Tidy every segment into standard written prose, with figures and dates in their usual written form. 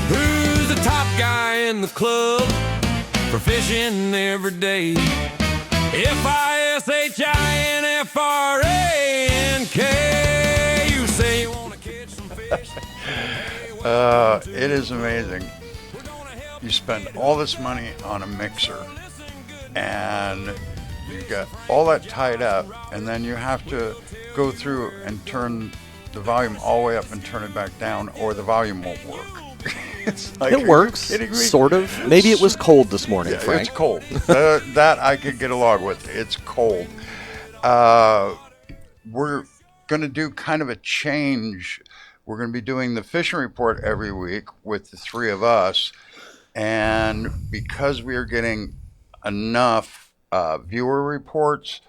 Who's the top guy in the club for fishing every day? Fishinfrank. You say you want to catch some fish. It is amazing. You spend all this money on a mixer and you got all that tied up, and then you have to go through and turn the volume all the way up and turn it back down, or the volume won't work. It's like, it works, sort of. Maybe it was cold this morning, yeah, Frank. It's cold. That I could get along with. It's cold. We're going to do kind of a change. We're going to be doing the fishing report every week with the three of us. And because we are getting enough viewer reports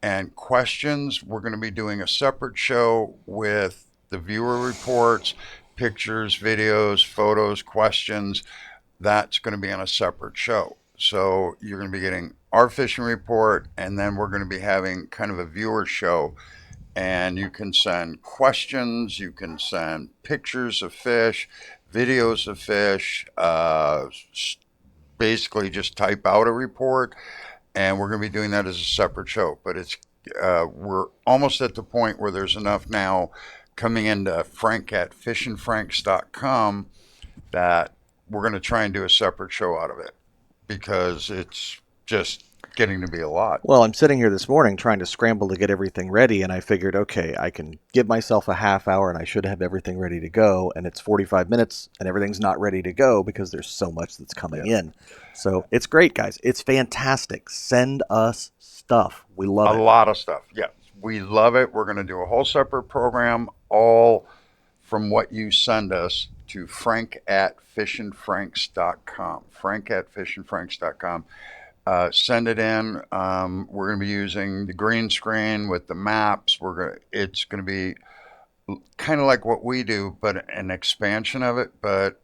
and questions, we're going to be doing a separate show with the viewer reports, pictures, videos, photos, questions. That's going to be on a separate show. So you're going to be getting our fishing report, and then we're going to be having kind of a viewer show. And you can send questions, you can send pictures of fish, videos of fish, basically just type out a report, and we're going to be doing that as a separate show. But it's we're almost at the point where there's enough now coming into Frank at fishinfranks.com that we're going to try and do a separate show out of it, because it's just getting to be a lot. Well, I'm sitting here this morning trying to scramble to get everything ready, and I figured, okay, I can give myself a half hour and I should have everything ready to go, and it's 45 minutes and everything's not ready to go because there's so much that's coming in. So it's great, guys. It's fantastic. Send us stuff. We love it. A lot of stuff. Yeah, we love it. We're going to do a whole separate program, all from what you send us, to Frank at fishinfranks.com. Frank at fishinfranks.com. Send it in. We're going to be using the green screen with the maps. It's going to be kind of like what we do, but an expansion of it. But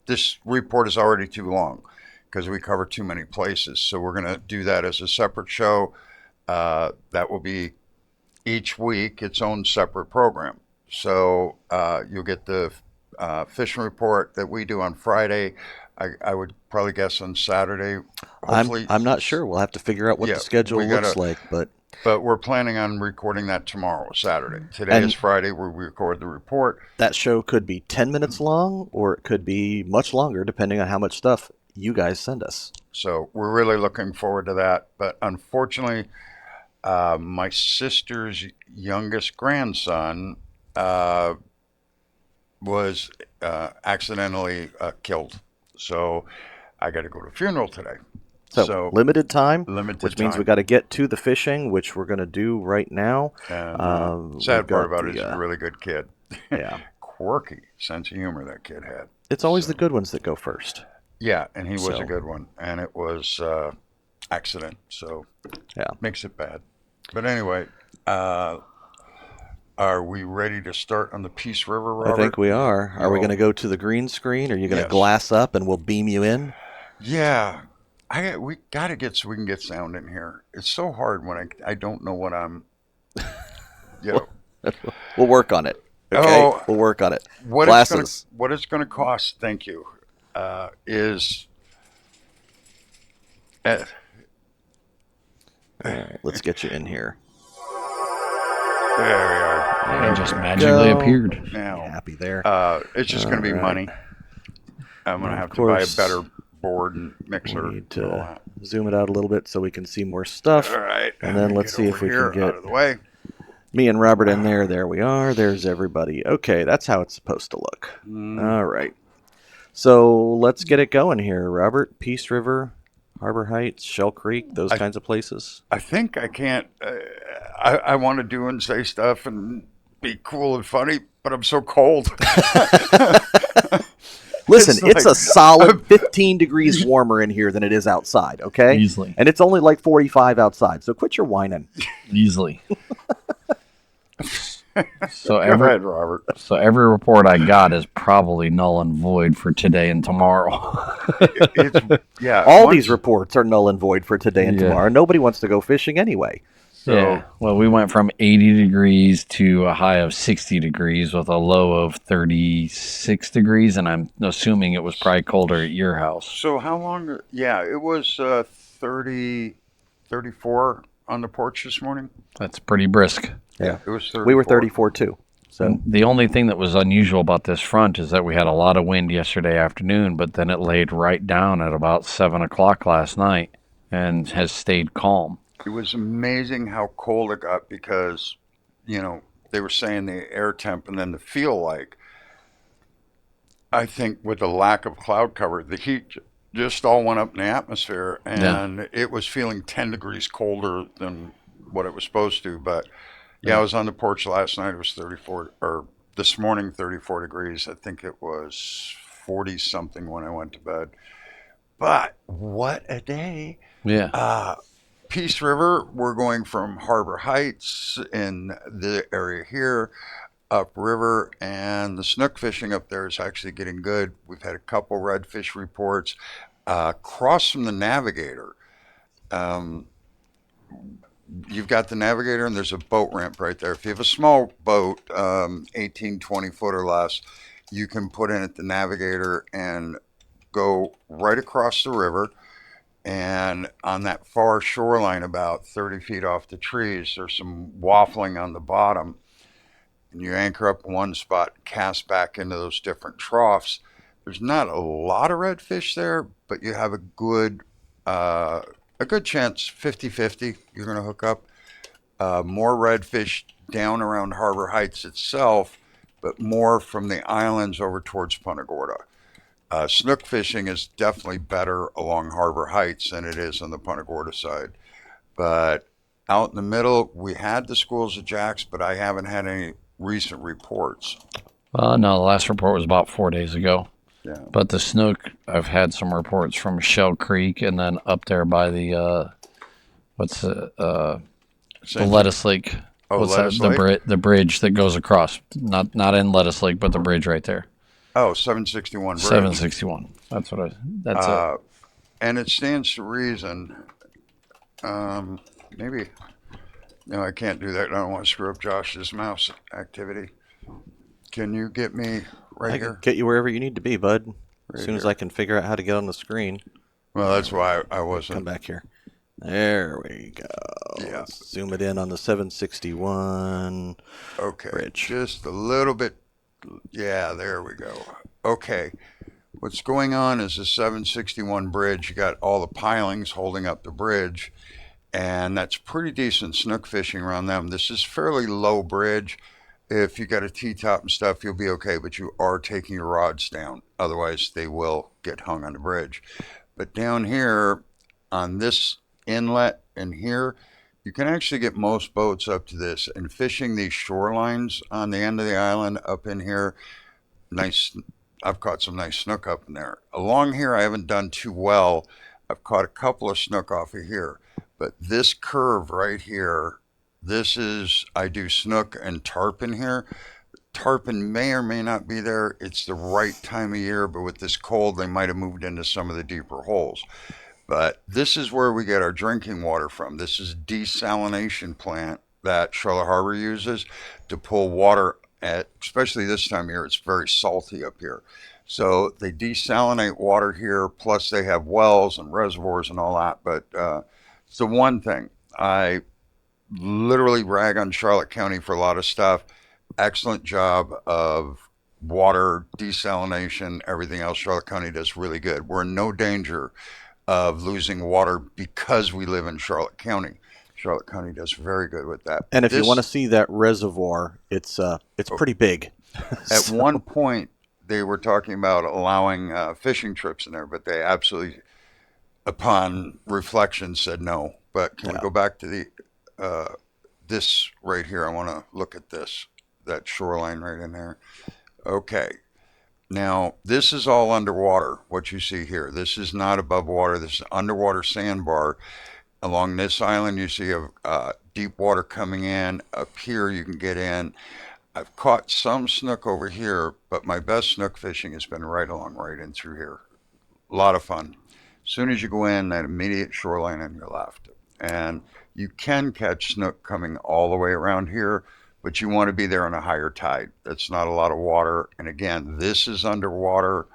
this report is already too long because we cover too many places. So we're going to do that as a separate show. That will be each week its own separate program. So you'll get the fishing report that we do on Friday. I would probably guess on Saturday. Hopefully, I'm not sure. We'll have to figure out what the schedule looks like. But we're planning on recording that tomorrow, Saturday. Today is Friday. We record the report. That show could be 10 minutes long, or it could be much longer, depending on how much stuff you guys send us. So we're really looking forward to that. But unfortunately, my sister's youngest grandson was accidentally killed. So I got to go to a funeral today. So limited time, which means we got to get to the fishing, which we're going to do right now. And sad part about it, he's a really good kid. Yeah. Quirky sense of humor that kid had. It's always the good ones that go first. Yeah, and he was a good one. And it was accident, so makes it bad. But anyway, are we ready to start on the Peace River, Robert? I think we are. Are we going to go to the green screen? Are you going to glass up and we'll beam you in? Yeah. We got to get so we can get sound in here. It's so hard when I don't know what I'm, We'll work on it. Okay? We'll work on it. What Glasses. It's going to cost, thank you, is... All right, let's get you in here. There we are. It just magically appeared. Now, happy there. It's just going to be money. I'm going to have to buy a better board and mixer. We need to zoom it out a little bit so we can see more stuff. All right. And then let's see if we can get out of the way. Me and Robert in there. There we are. There's everybody. Okay, that's how it's supposed to look. All right. So let's get it going here, Robert. Peace River, Harbor Heights, Shell Creek, those kinds of places. I think I can't. I want to do and say stuff and be cool and funny, but I'm so cold. Listen, it's a solid 15 degrees warmer in here than it is outside, okay? Easily. And it's only like 45 outside, so quit your whining. Easily. So Go ahead, Robert. So every report I got is probably null and void for today and tomorrow. All these reports are null and void for today and tomorrow. Nobody wants to go fishing anyway. So, yeah. Well, we went from 80 degrees to a high of 60 degrees with a low of 36 degrees, and I'm assuming it was probably colder at your house. so how long? Yeah, it was 30, 34 on the porch this morning. That's pretty brisk. Yeah, it was We were 34. 34 too. So And the only thing that was unusual about this front is that we had a lot of wind yesterday afternoon, but then it laid right down at about 7 o'clock last night and has stayed calm. It was amazing how cold it got because, they were saying the air temp and then the feel like. I think with the lack of cloud cover, the heat just all went up in the atmosphere, Yeah. and it was feeling 10 degrees colder than what it was supposed to. But yeah, I was on the porch last night. It was 34, or this morning, 34 degrees. I think it was 40 something when I went to bed. But what a day. Yeah. Peace River, we're going from Harbor Heights in the area here upriver, and the snook fishing up there is actually getting good. We've had a couple redfish reports. Across from the Navigator, um, you've got the Navigator, and there's a boat ramp right there. If you have a small boat, 18, 20 foot or less, you can put in at the Navigator and go right across the river. And on that far shoreline, about 30 feet off the trees, there's some waffling on the bottom, and you anchor up in one spot, cast back into those different troughs. There's not a lot of redfish there, but you have a good chance, 50-50, you're going to hook up. More redfish down around Harbor Heights itself, but more from the islands over towards Punta Gorda. Snook fishing is definitely better along Harbor Heights than it is on the Punta Gorda side. But out in the middle, we had the schools of jacks, but I haven't had any recent reports. No, the last report was about 4 days ago. Yeah. But the snook, I've had some reports from Shell Creek and then up there by the the Lettuce Lake. Oh, What's Lettuce that? Lake? The bridge that goes across. Not in Lettuce Lake, but the bridge right there. Oh, 761 Bridge. 761. That's it. And it stands to reason. Maybe. No, I can't do that. I don't want to screw up Josh's mouse activity. Can you get me right I here? can get you wherever you need to be, bud. As soon as here. I can figure out how to get on the screen. Well, that's why I Come wasn't. back here. There we go. Yeah. Let's zoom it in on the 761 Okay. bridge. Just a little bit. Yeah, there we go. Okay. What's going on is the 761 bridge. You got all the pilings holding up the bridge, and that's pretty decent snook fishing around them. This is fairly low bridge. If you got a T-top and stuff, you'll be okay, but you are taking your rods down. Otherwise, they will get hung on the bridge. But down here on this inlet and here, you can actually get most boats up to this, and fishing these shorelines on the end of the island up in here, nice. I've caught some nice snook up in there. Along here, I haven't done too well. I've caught a couple of snook off of here, but this curve right here, I do snook and tarpon here. Tarpon may or may not be there. It's the right time of year, but with this cold, they might have moved into some of the deeper holes. But this is where we get our drinking water from. This is a desalination plant that Charlotte Harbor uses to pull water especially this time of year, it's very salty up here. So they desalinate water here, plus they have wells and reservoirs and all that. But it's the one thing. I literally rag on Charlotte County for a lot of stuff. Excellent job of water, desalination, everything else. Charlotte County does really good. We're in no danger of losing water because we live in Charlotte County. Charlotte County does very good with that. And if you want to see that reservoir, it's pretty big. At one point, they were talking about allowing fishing trips in there, but they absolutely, upon reflection, said no. But can we go back to this right here? I want to look at that shoreline right in there. Okay. Now, this is all underwater, what you see here. This is not above water. This is underwater sandbar. Along this island, you see a deep water coming in. Up here, you can get in. I've caught some snook over here, but my best snook fishing has been right in through here. A lot of fun. As soon as you go in, that immediate shoreline on your left. And You can catch snook coming all the way around here, but you want to be there on a higher tide. That's not a lot of water. And again, this is underwater.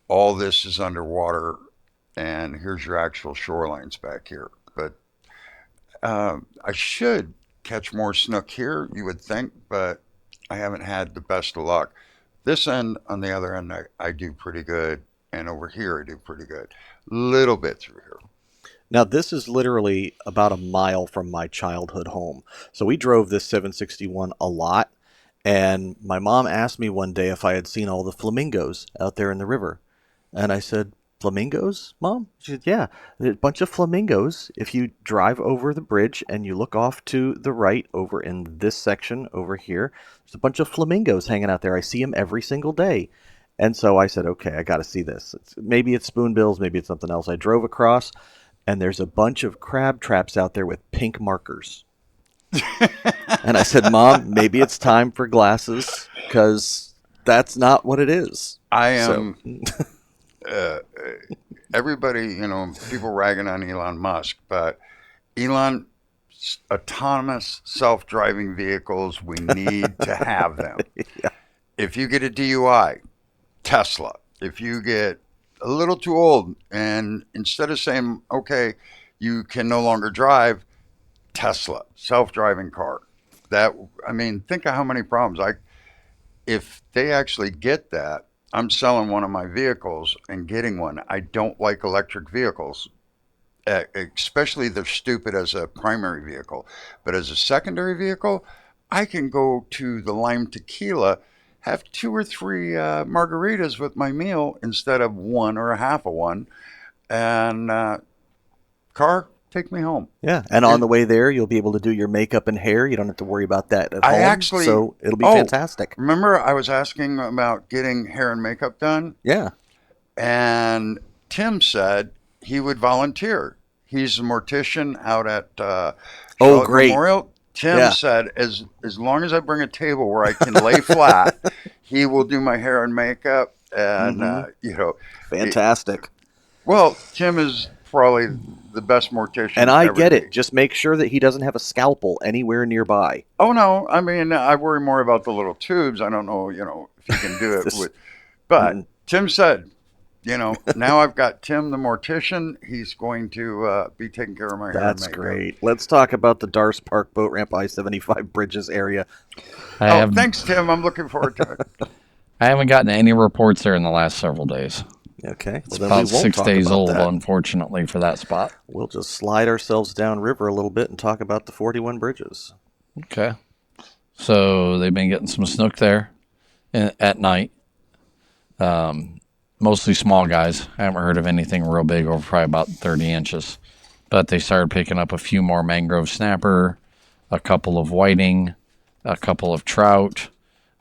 All this is underwater. And here's your actual shorelines back here. But I should catch more snook here, you would think, but I haven't had the best of luck. This end, on the other end, I do pretty good. And over here, I do pretty good. Little bit through here. Now, this is literally about a mile from my childhood home. So we drove this 761 a lot. And my mom asked me one day if I had seen all the flamingos out there in the river. And I said, flamingos, Mom? She said, yeah, a bunch of flamingos. If you drive over the bridge and you look off to the right over in this section over here, there's a bunch of flamingos hanging out there. I see them every single day. And so I said, okay, I got to see this. Maybe it's spoonbills, maybe it's something else. I drove across, and there's a bunch of crab traps out there with pink markers. And I said, Mom, maybe it's time for glasses, because that's not what it is. I am... everybody, people ragging on Elon Musk, but Elon, autonomous self-driving vehicles, we need to have them. Yeah. If you get a DUI, Tesla. If you get a little too old and instead of saying, okay, you can no longer drive, Tesla, self-driving car. Think of how many problems. If they actually get that, I'm selling one of my vehicles and getting one. I don't like electric vehicles, especially they're stupid as a primary vehicle. But as a secondary vehicle, I can go to the Lime Tequila, have 2 or 3 margaritas with my meal instead of one or a half of one, and car, take me home. Yeah, and on the way there, you'll be able to do your makeup and hair. You don't have to worry about that at home. So it'll be fantastic. Remember, I was asking about getting hair and makeup done? Yeah. And Tim said he would volunteer. He's a mortician out at Charlotte great. Memorial. Tim said, as long as I bring a table where I can lay flat, he will do my hair and makeup. And, Fantastic. Tim is probably the best mortician. And I get it. Just make sure that he doesn't have a scalpel anywhere nearby. Oh, no. I worry more about the little tubes. I don't know, if you can do it with. But Tim said, now I've got Tim, the mortician. He's going to be taking care of my hair and makeup. That's great. Let's talk about the Darce Park Boat Ramp I-75 Bridges area. Thanks, Tim. I'm looking forward to it. I haven't gotten any reports there in the last several days. Okay. It's about 6 days old, unfortunately, for that spot. We'll just slide ourselves downriver a little bit and talk about the 41 bridges. Okay. So they've been getting some snook there at night. Mostly small guys. I haven't heard of anything real big over probably about 30 inches. But they started picking up a few more mangrove snapper, a couple of whiting, a couple of trout.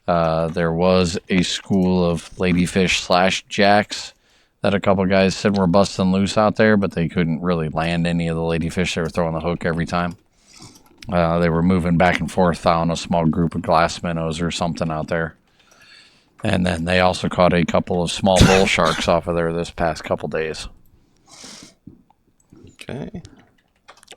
There was a school of ladyfish / jacks that a couple guys said were busting loose out there, but they couldn't really land any of the ladyfish. They were throwing the hook every time. They were moving back and forth on a small group of glass minnows or something out there. And then they also caught a couple of small bull sharks off of there this past couple days. Okay.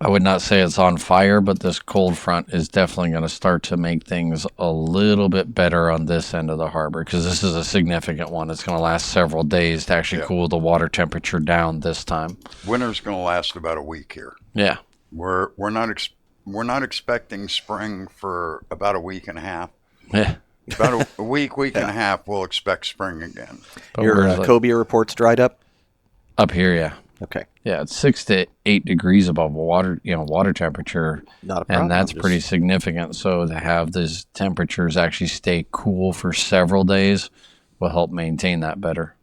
I would not say it's on fire, but this cold front is definitely going to start to make things a little bit better on this end of the harbor, because this is a significant one. It's going to last several days to actually cool the water temperature down this time. Winter's going to last about a week here. Yeah. We're not expecting spring for about a week and a half. Yeah. About a week and a half, we'll expect spring again. But Your cobia report's dried up? Up here, yeah. Okay. Yeah, it's 6 to 8 degrees above water temperature. Not a problem. And that's pretty significant. So to have these temperatures actually stay cool for several days will help maintain that better.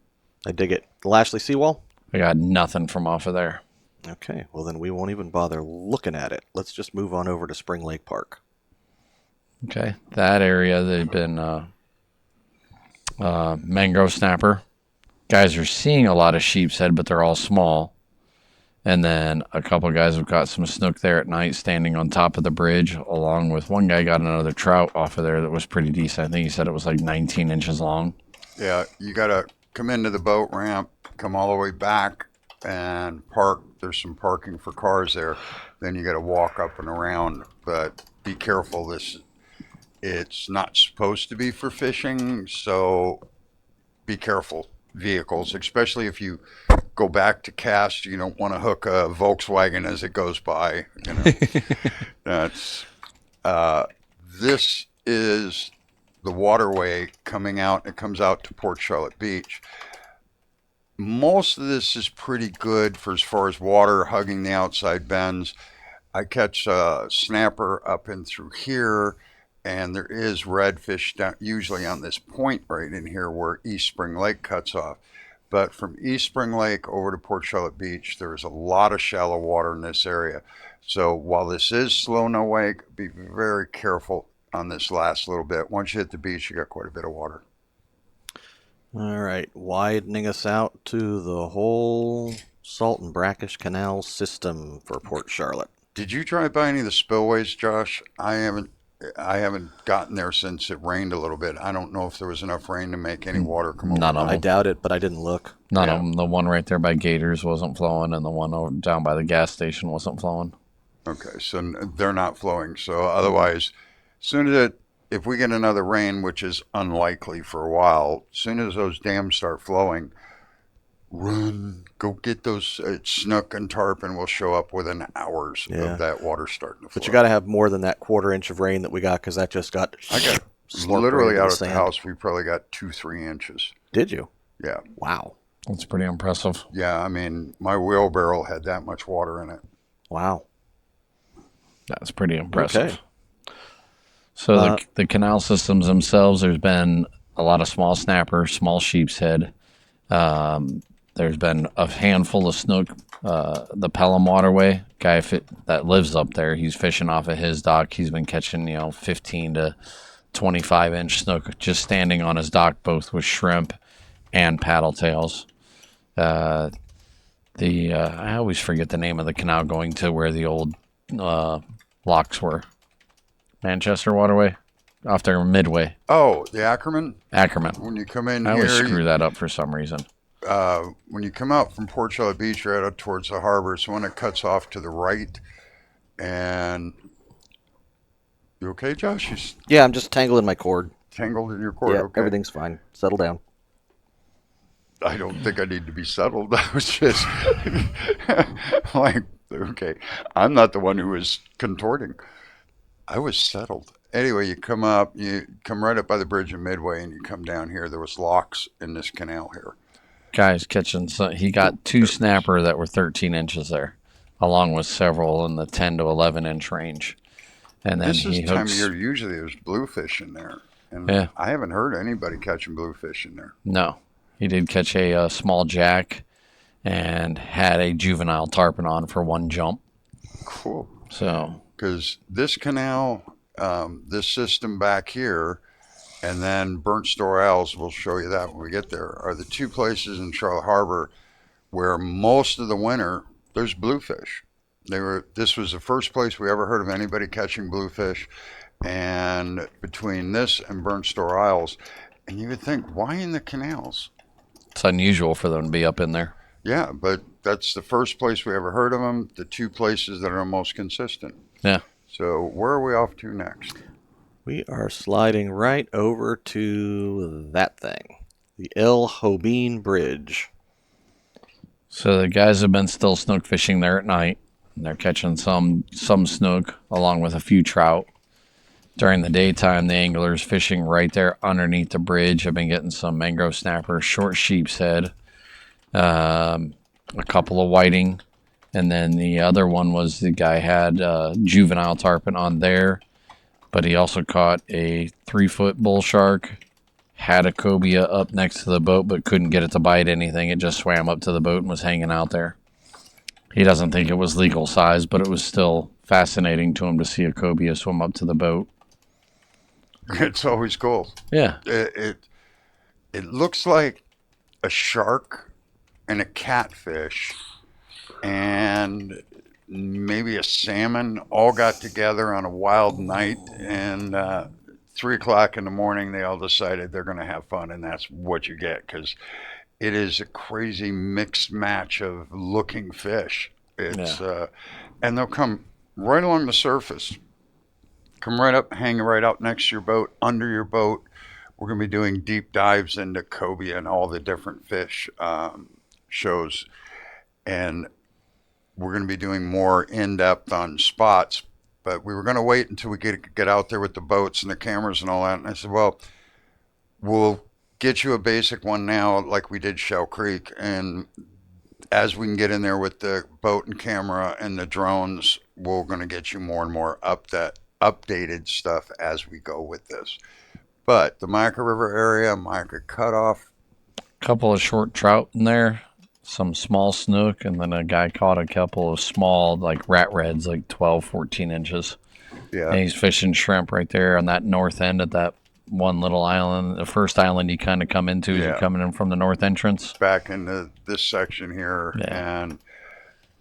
I dig it. The Lashley seawall? I got nothing from off of there. Okay, well then we won't even bother looking at it. Let's just move on over to Spring Lake Park. Okay, that area, they've been mangrove snapper. Guys are seeing a lot of sheepshead, but they're all small. And then a couple of guys have got some snook there at night standing on top of the bridge, along with one guy got another trout off of there that was pretty decent. I think he said it was like 19 inches long. Yeah, you got to come into the boat ramp, come all the way back, and park. There's some parking for cars there. Then you got to walk up and around. But be careful. It's not supposed to be for fishing, so be careful. Vehicles, especially if you go back to cast, you don't want to hook a Volkswagen as it goes by. You know, that's this is the waterway coming out. It comes out to Port Charlotte Beach. Most of this is pretty good for as far as water hugging the outside bends. I catch a snapper up in through here, and there is redfish down, usually on this point right in here where East Spring Lake cuts off. But from East Spring Lake over to Port Charlotte Beach, there's a lot of shallow water in this area. So while this is slow no wake, be very careful on this last little bit. Once you hit the beach, you got quite a bit of water. All right, widening us out to the whole Salt and Brackish Canal system for Port Charlotte. Did you drive by any of the spillways, Josh? I haven't gotten there since it rained a little bit. I don't know if there was enough rain to make any water come over. None of I them. doubt it, but I didn't look. None of them. The one right there by Gators wasn't flowing, and the one over down by the gas station wasn't flowing. Okay, so they're not flowing. So otherwise, if we get another rain, which is unlikely for a while, as soon as those dams start flowing, run, go get those snook and tarpon will show up within hours Yeah. of that water starting to flow. But you got to have more than that quarter-inch of rain that we got, because that just got I got slurped literally right into out the at the sand. house, we probably got 2-3 inches. Did you? Yeah. Wow. That's pretty impressive. Yeah, I mean, my wheelbarrow had that much water in it. Wow. That's pretty impressive. Okay. So the canal systems themselves, there's been a lot of small snapper, small sheepshead. There's been a handful of snook. The Pelham Waterway guy that lives up there, he's fishing off of his dock. He's been catching 15 to 25-inch snook just standing on his dock, both with shrimp and paddle tails. I always forget the name of the canal going to where the old locks were. Manchester Waterway, off there Midway. Oh, the Ackerman? Ackerman. When you come in I here, always screw that up for some reason. when you come out from Port Charlotte Beach, right out towards the harbor, it's one that cuts off to the right. And you okay, Josh? You Yeah, I'm just tangling my cord. tangled in your cord? Yeah, Okay. everything's fine. Settle down. I don't think I need to be settled. I was just like, okay, I'm not the one who was contorting. I was settled. Anyway, you come right up by the bridge in Midway, and you come down here. There was locks in this canal here. Guy's catching, he got 2 snapper that were 13 inches there, along with several in the 10 to 11 inch range. And then This is he the time of hooks. year usually there's bluefish in there, and Yeah. I haven't heard anybody catching bluefish in there. No, he did catch a small jack and had a juvenile tarpon on for one jump. Cool. So Because this canal, this system back here, and then Burnt Store Isles, we'll show you that when we get there, are the 2 places in Charlotte Harbor where most of the winter there's bluefish. This was the first place we ever heard of anybody catching bluefish, and between this and Burnt Store Isles, and you would think, why in the canals? it's unusual for them to be up in there. Yeah, but that's the first place we ever heard of them, the 2 places that are most consistent. Yeah. So where are we off to next? We are sliding right over to that thing, the El Jobean Bridge. So the guys have been still snook fishing there at night. And they're catching some snook along with a few trout. During the daytime, the anglers fishing right there underneath the bridge have been getting some mangrove snapper, short sheepshead, a couple of whiting, and then the other one was the guy had juvenile tarpon on there, but he also caught a 3-foot bull shark, had a cobia up next to the boat, but couldn't get it to bite anything. It just swam up to the boat and was hanging out there. He doesn't think it was legal size, but it was still fascinating to him to see a cobia swim up to the boat. It's always cool. Yeah. It looks like a shark and a catfish and maybe a salmon all got together on a wild night, and 3 o'clock in the morning they all decided they're going to have fun, and that's what you get, because it is a crazy mixed match of looking fish. It's and they'll come right along the surface, come right up, hang right out next to your boat, under your boat. We're going to be doing deep dives into cobia and all the different fish shows, and we're going to be doing more in depth on spots. But we were going to wait until we get out there with the boats and the cameras and all that. And I said, well, we'll get you a basic one now, like we did Shell Creek, and as we can get in there with the boat and camera and the drones, we're going to get you more and more updated stuff as we go with this. But the Myakka River area, Myakka Cutoff. Couple of short trout in there, some small snook, and then a guy caught a couple of small, like rat reds, like 12, 14 inches. Yeah. And he's fishing shrimp right there on that north end of that one little island. The first island you kind of come into as you're coming in from the north entrance. Back into this section here, Yeah. and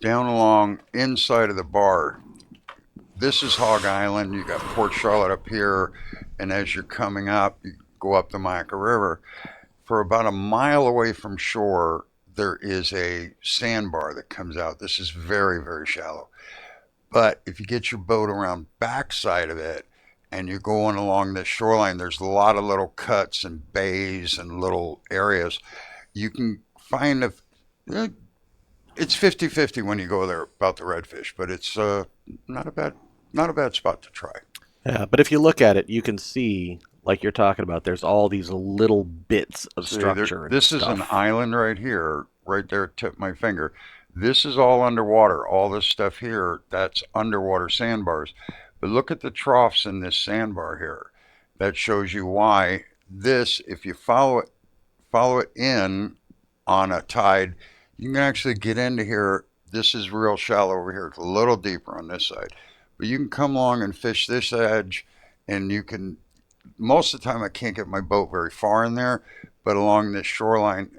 down along inside of the bar. This is Hog Island. You got Port Charlotte up here, and as you're coming up, you go up the Myakka River. For about a mile away from shore, there is a sandbar that comes out. This is very, very shallow. But if you get your boat around backside of it and you're going along the shoreline, there's a lot of little cuts and bays and little areas. You can find it's 50-50 when you go there about the redfish, but it's not a bad spot to try. Yeah, but if you look at it, you can see, like you're talking about, there's all these little bits of structure. This is an island right here, right there, tip my finger. This is all underwater. All this stuff here, that's underwater sandbars. But look at the troughs in this sandbar here. That shows you why this, if you follow it in on a tide, you can actually get into here. This is real shallow over here. It's a little deeper on this side. But you can come along and fish this edge, and you can, most of the time I can't get my boat very far in there, but along this shoreline,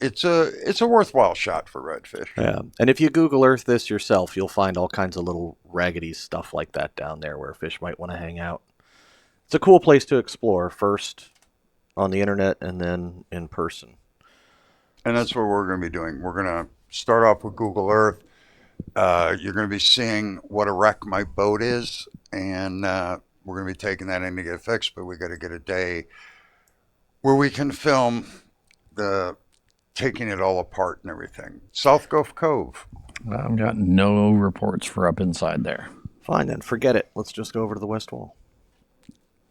it's a worthwhile shot for redfish. Yeah, and if you Google Earth this yourself, you'll find all kinds of little raggedy stuff like that down there where fish might want to hang out. It's a cool place to explore, first on the internet and then in person. And that's what we're going to be doing. We're going to start off with Google Earth. You're going to be seeing what a wreck my boat is, and we're going to be taking that in to get it fixed, but we got to get a day where we can film taking it all apart and everything. South Gulf Cove. I've got no reports for up inside there. Fine then, forget it. Let's just go over to the west wall.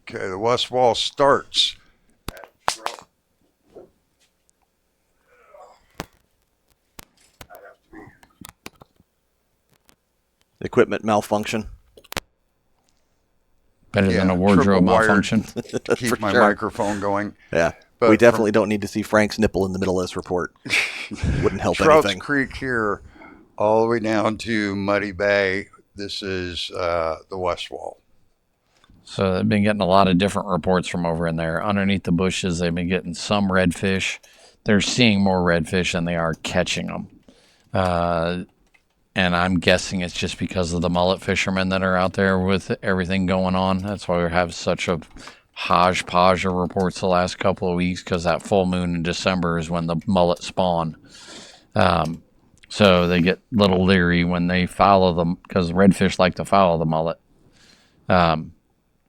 Okay, the west wall starts at Equipment malfunction. Better than a wardrobe triple wired malfunction. to keep For my sure. microphone going. Yeah, But we definitely don't need to see Frank's nipple in the middle of this report. Wouldn't help Trout's anything. Creek here, all the way down to Muddy Bay. This is the west wall. So they've been getting a lot of different reports from over in there. Underneath the bushes, they've been getting some redfish. They're seeing more redfish than they are catching them. And I'm guessing it's just because of the mullet fishermen that are out there with everything going on. That's why we have such a hodgepodge of reports the last couple of weeks, because that full moon in December is when the mullet spawn. So they get a little leery when they follow them, because redfish like to follow the mullet.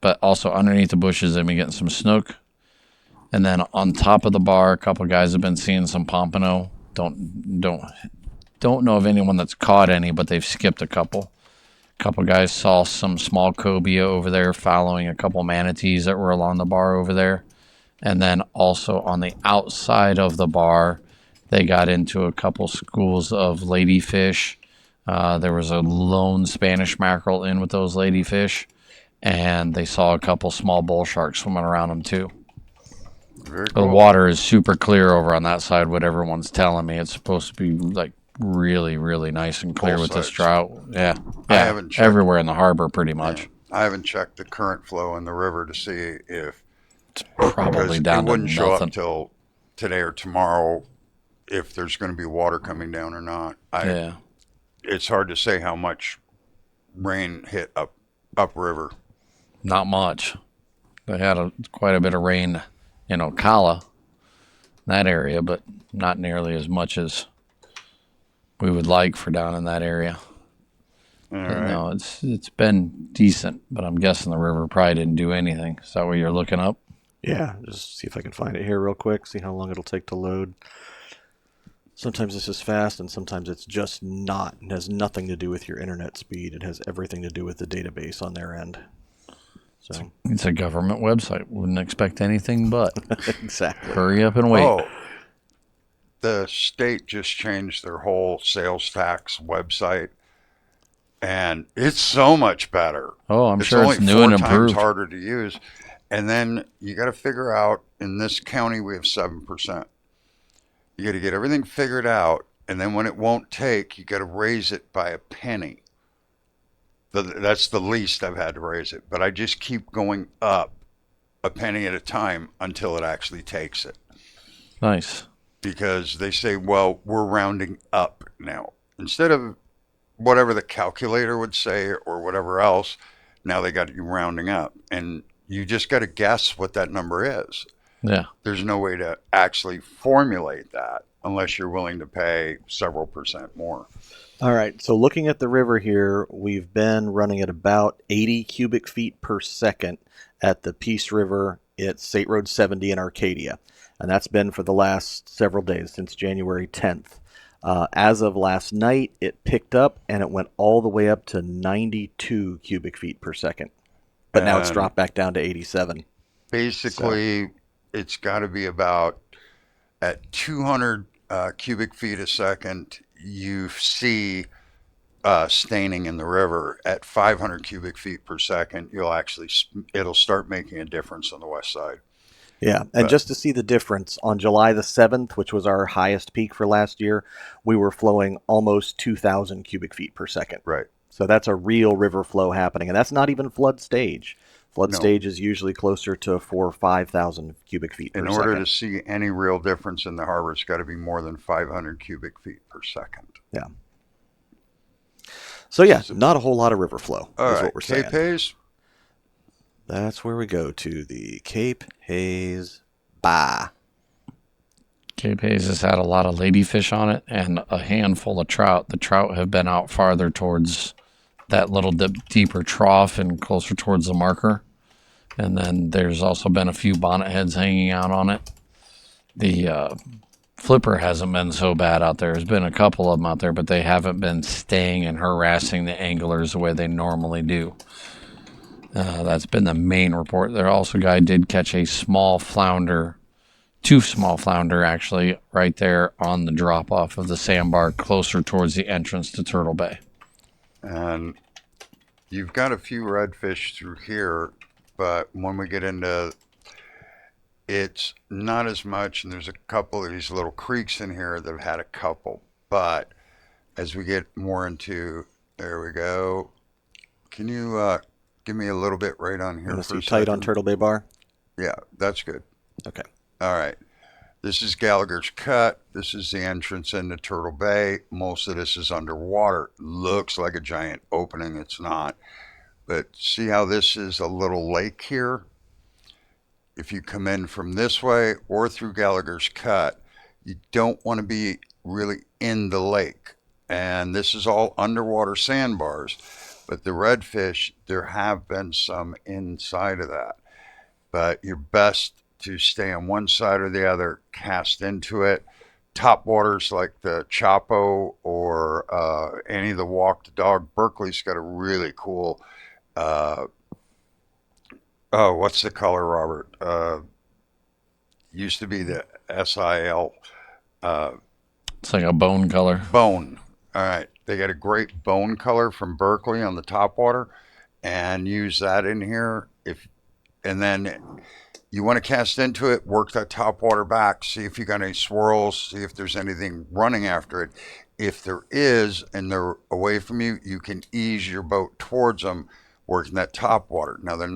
But also underneath the bushes, they've been getting some snook. And then on top of the bar, a couple guys have been seeing some pompano. Don't know of anyone that's caught any, but they've skipped a couple. A couple guys saw some small cobia over there following a couple manatees that were along the bar over there. And then also on the outside of the bar, they got into a couple schools of ladyfish. There was a lone Spanish mackerel in with those ladyfish. And they saw a couple small bull sharks swimming around them too. Very The cool. water is super clear over on that side, what everyone's telling me. It's supposed to be like really, really nice and clear Both with this sides. trout. Yeah. I haven't checked. Everywhere in the harbor pretty much. I haven't checked the current flow in the river to see if Probably because down it to wouldn't show nothing. up till today or tomorrow if there's going to be water coming down or not. Yeah. It's hard to say how much rain hit upriver. Not much. They had quite a bit of rain in Ocala, that area, but not nearly as much as we would like for down in that area. All But right. no, it's been decent, but I'm guessing the river probably didn't do anything. Is that what you're looking up? Yeah, just see if I can find it here real quick, see how long it'll take to load. Sometimes this is fast and sometimes it's just not. It has nothing to do with your internet speed. It has everything to do with the database on their end. So It's a government website. Wouldn't expect anything but. exactly. Hurry up and wait. Oh, the state just changed their whole sales tax website, and it's so much better. Oh, I'm It's sure only it's new four and times improved. harder to use. And then you got to figure out, in this county, we have 7%. You got to get everything figured out. And then when it won't take, you got to raise it by a penny. That's the least I've had to raise it. But I just keep going up a penny at a time until it actually takes it. Nice. Because they say, well, we're rounding up now. Instead of whatever the calculator would say or whatever else, now they got you rounding up. And you just got to guess what that number is. Yeah. There's no way to actually formulate that unless you're willing to pay several percent more. All right, so looking at the river here, we've been running at about 80 cubic feet per second at the Peace River at State Road 70 in Arcadia. And that's been for the last several days, since January 10th. As of last night, it picked up and it went all the way up to 92 cubic feet per second. But now it's And dropped back down to 87. basically, it's got to be about at 200 cubic feet a second, you see staining in the river. At 500 cubic feet per second, it'll start making a difference on the west side. Yeah, and just to see the difference, on July the 7th, which was our highest peak for last year, we were flowing almost 2,000 cubic feet per second. Right. So that's a real river flow happening, and that's not even flood stage. Flood No. stage is usually closer to 4,000 or 5,000 cubic feet per In second. order to see any real difference in the harbor, it's got to be more than 500 cubic feet per second. Yeah. So yeah, not a whole lot of river flow All is right, what we're saying. Cape Hayes. That's where we go to the Cape Hayes Bar. Cape Hayes has had a lot of ladyfish on it and a handful of trout. The trout have been out farther towards that little deeper trough and closer towards the marker. And then there's also been a few bonnet heads hanging out on it. The flipper hasn't been so bad out there. There's been a couple of them out there, but they haven't been staying and harassing the anglers the way they normally do. That's been the main report. There also, guy did catch a small flounder, two small flounder actually, right there on the drop off of the sandbar closer towards the entrance to Turtle Bay. And you've got a few redfish through here, but when we get into, it's not as much. And there's a couple of these little creeks in here that have had a couple. But as we get more into, there we go. Can you give me a little bit right on here Want to for see a tight second? on Turtle Bay Bar? Yeah, that's good. Okay. All right. This is Gallagher's Cut. This is the entrance into Turtle Bay. Most of this is underwater. Looks like a giant opening. It's not. But see how this is a little lake here? If you come in from this way or through Gallagher's Cut, you don't want to be really in the lake. And this is all underwater sandbars. But the redfish, there have been some inside of that. But you're best to stay on one side or the other, cast into it. Top waters like the Chapo or any of the Walk the Dog. Berkeley's got a really cool, what's the color, Robert? Used to be the SIL. It's like a bone color. Bone. All right. They got a great bone color from Berkeley on the top water, and use that in here. And then you want to cast into it, work that top water back, see if you got any swirls, see if there's anything running after it. If there is, and they're away from you, you can ease your boat towards them, working that top water. Now they're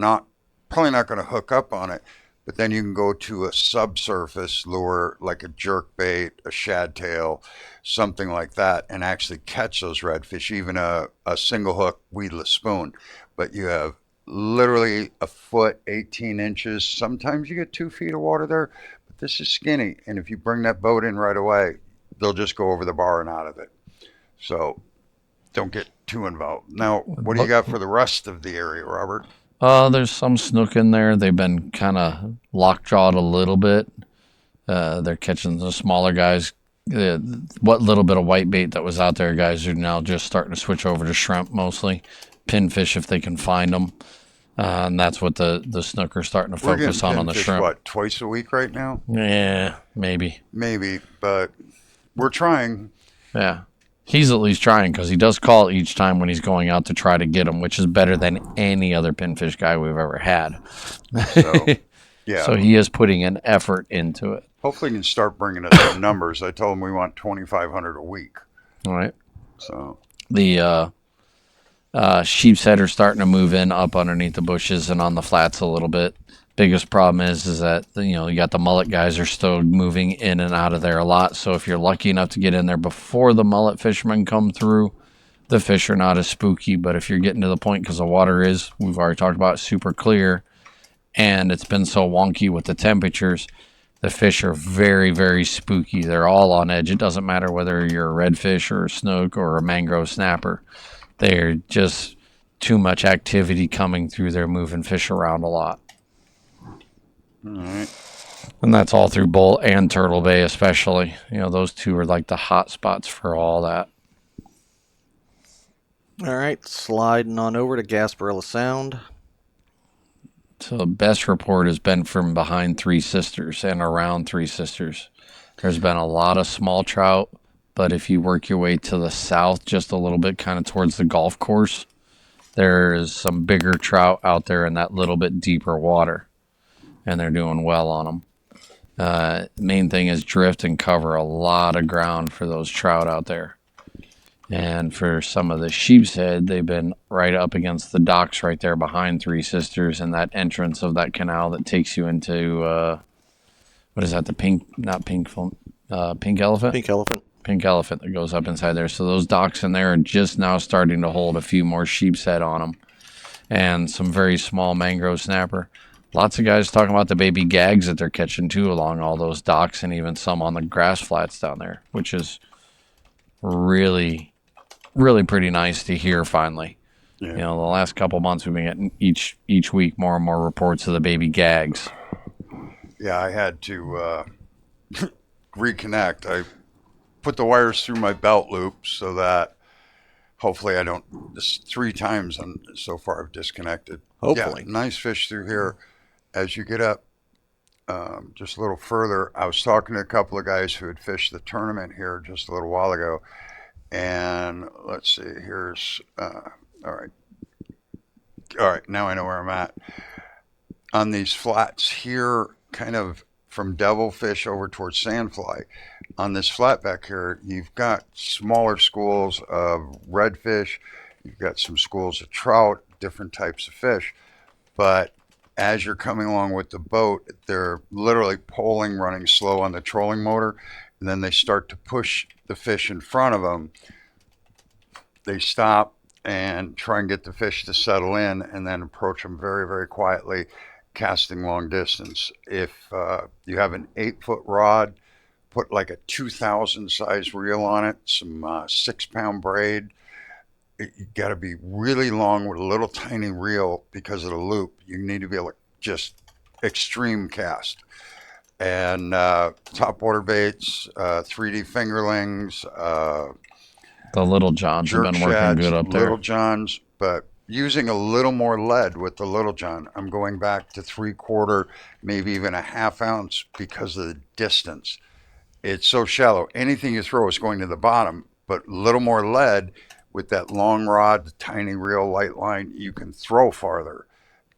probably not going to hook up on it, but then you can go to a subsurface lure like a jerkbait, a shad tail, something like that, and actually catch those redfish, even a single hook weedless spoon. But you have literally a foot, 18 inches. Sometimes you get 2 feet of water there, but this is skinny. And if you bring that boat in right away, they'll just go over the bar and out of it. So don't get too involved. Now, what do you got for the rest of the area, Robert? There's some snook in there. They've been kind of lockjawed a little bit. They're catching the smaller guys. What little bit of white bait that was out there, guys, are now just starting to switch over to shrimp mostly. Pinfish if they can find them. And that's what the snook are starting to focus on the pinfish, shrimp. What, twice a week right now? Yeah, maybe. Maybe, but we're trying. Yeah. He's at least trying because he does call each time when he's going out to try to get them, which is better than any other pinfish guy we've ever had. So, yeah. So he is putting an effort into it. Hopefully he can start bringing us some numbers. I told him we want 2,500 a week. All right. So The sheepshead are starting to move in up underneath the bushes and on the flats a little bit. Biggest problem is that, you got the mullet guys are still moving in and out of there a lot. So if you're lucky enough to get in there before the mullet fishermen come through, the fish are not as spooky. But if you're getting to the point, because the water is, we've already talked about, super clear, and it's been so wonky with the temperatures, the fish are very, very spooky. They're all on edge. It doesn't matter whether you're a redfish or a snook or a mangrove snapper. They're just too much activity coming through there, moving fish around a lot. all right. And that's all through Bull and Turtle Bay especially. Those two are like the hot spots for all that. All right, sliding on over to Gasparilla Sound. So the best report has been from behind Three Sisters and around Three Sisters. There's been a lot of small trout, but if you work your way to the south just a little bit, kind of towards the golf course, there's some bigger trout out there in that little bit deeper water, and they're doing well on them. Main thing is drift and cover a lot of ground for those trout out there. And for some of the sheepshead, they've been right up against the docks right there behind Three Sisters and that entrance of that canal that takes you into, what is that, the pink elephant? Pink elephant. Pink elephant that goes up inside there. So those docks in there are just now starting to hold a few more sheepshead on them. And some very small mangrove snapper. Lots of guys talking about the baby gags that they're catching too along all those docks and even some on the grass flats down there, which is really pretty nice to hear finally. Yeah. The last couple months we've been getting each week more and more reports of the baby gags. Yeah, I had to reconnect. I put the wires through my belt loop so that hopefully I don't. This 3 times so far I've disconnected. Hopefully. Yeah, nice fish through here. As you get up just a little further, I was talking to a couple of guys who had fished the tournament here just a little while ago. And let's see, here's, all right, now I know where I'm at. On these flats here, kind of from devilfish over towards sandfly, on this flat back here, you've got smaller schools of redfish, you've got some schools of trout, different types of fish. But as you're coming along with the boat, they're literally poling, running slow on the trolling motor, and then they start to push the fish in front of them. They stop and try and get the fish to settle in and then approach them very, very quietly, casting long distance. If you have an 8-foot rod, put like a 2,000 size reel on it, some 6-pound braid. You got to be really long with a little tiny reel because of the loop. You need to be able to just extreme cast. And topwater baits, 3D fingerlings, The Little Johns have been working good up there. Little Johns, but using a little more lead with the Little John. I'm going back to 3/4, maybe even a 1/2 ounce because of the distance. It's so shallow. Anything you throw is going to the bottom, but a little more lead with that long rod, the tiny reel, light line, you can throw farther.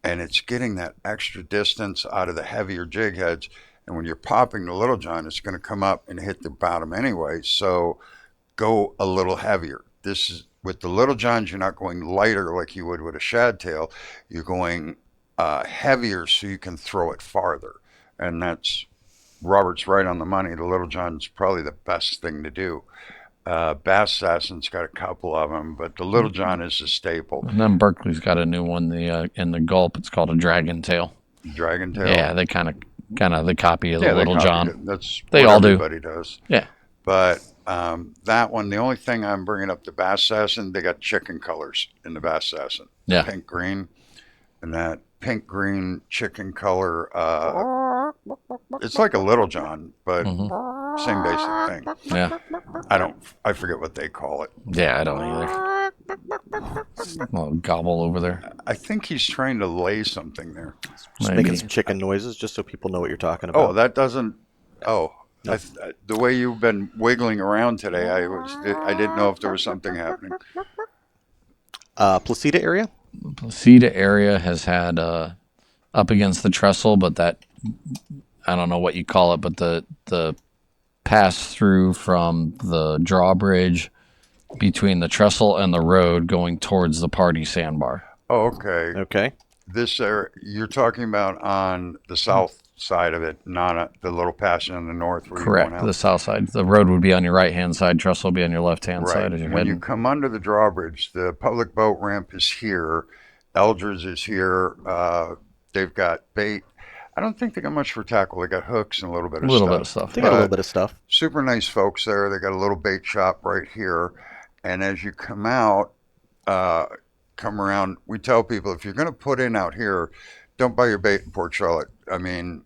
And it's getting that extra distance out of the heavier jig heads. And when you're popping the Little John, it's going to come up and hit the bottom anyway. So go a little heavier. This is with the Little Johns, you're not going lighter like you would with a shad tail. You're going heavier so you can throw it farther. And that's, Robert's right on the money. The Little John's probably the best thing to do. Bass Assassin's got a couple of them, but the Little John is a staple. And then Berkeley's got a new one in the Gulp. It's called a dragon tail. Dragon tail. Yeah, they kind of kind of the copy of the Yeah, they Little copied John. it. That's They what all do. everybody does. Yeah. But that one, the only thing I'm bringing up the bass assassin, they got chicken colors in the bass assassin. Yeah. Pink green, and that pink green chicken color. It's like a Little John, but same basic thing. Yeah. I forget what they call it. Yeah, I don't either. Little gobble over there. I think he's trying to lay something there. Just Maybe. making some chicken noises just so people know what you're talking about. Oh, that doesn't. Oh, the way you've been wiggling around today, I didn't know if there was something happening. Placida area? Placida area has had up against the trestle, but that I don't know what you call it, but the pass through from the drawbridge between the trestle and the road going towards the party sandbar. Oh, okay. Okay. This area you're talking about on the south side of it, not the little passage on the north. Where Correct. You're going out. The south side. The road would be on your right hand side. Trestle will be on your left hand Right. side as you're When you heading. come under the drawbridge, the public boat ramp is here. Eldred's is here. They've got bait. I don't think they got much for tackle. They got hooks and a little bit of stuff. They got a little bit of stuff. Super nice folks there. They got a little bait shop right here. And as you come out, come around, we tell people if you're going to put in out here, don't buy your bait in Port Charlotte. I mean,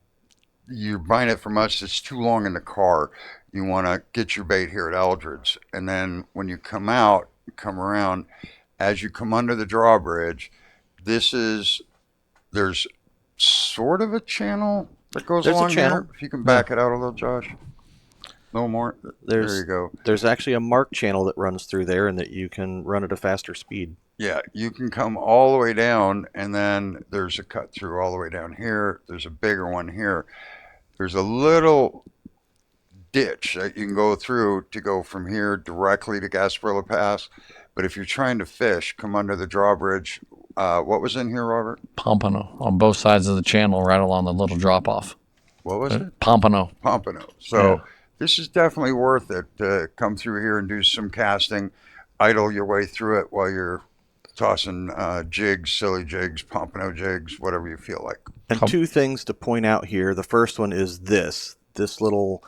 you're buying it from us, it's too long in the car. You want to get your bait here at Eldred's. And then when you come out, come around, as you come under the drawbridge, there's sort of a channel that goes There's a along channel. here. If you can back it out a little, Josh. No more. There you go. There's actually a marked channel that runs through there and that you can run at a faster speed. Yeah, you can come all the way down, and then there's a cut through all the way down here. There's a bigger one here. There's a little ditch that you can go through to go from here directly to Gasparilla Pass. But if you're trying to fish, come under the drawbridge. What was in here, Robert? Pompano on both sides of the channel, right along the little drop off. What was it? Pompano. Pompano. So Yeah. this is definitely worth it to come through here and do some casting, idle your way through it while you're tossing jigs, silly jigs, pompano jigs, whatever you feel like. And two things to point out here. The first one is this little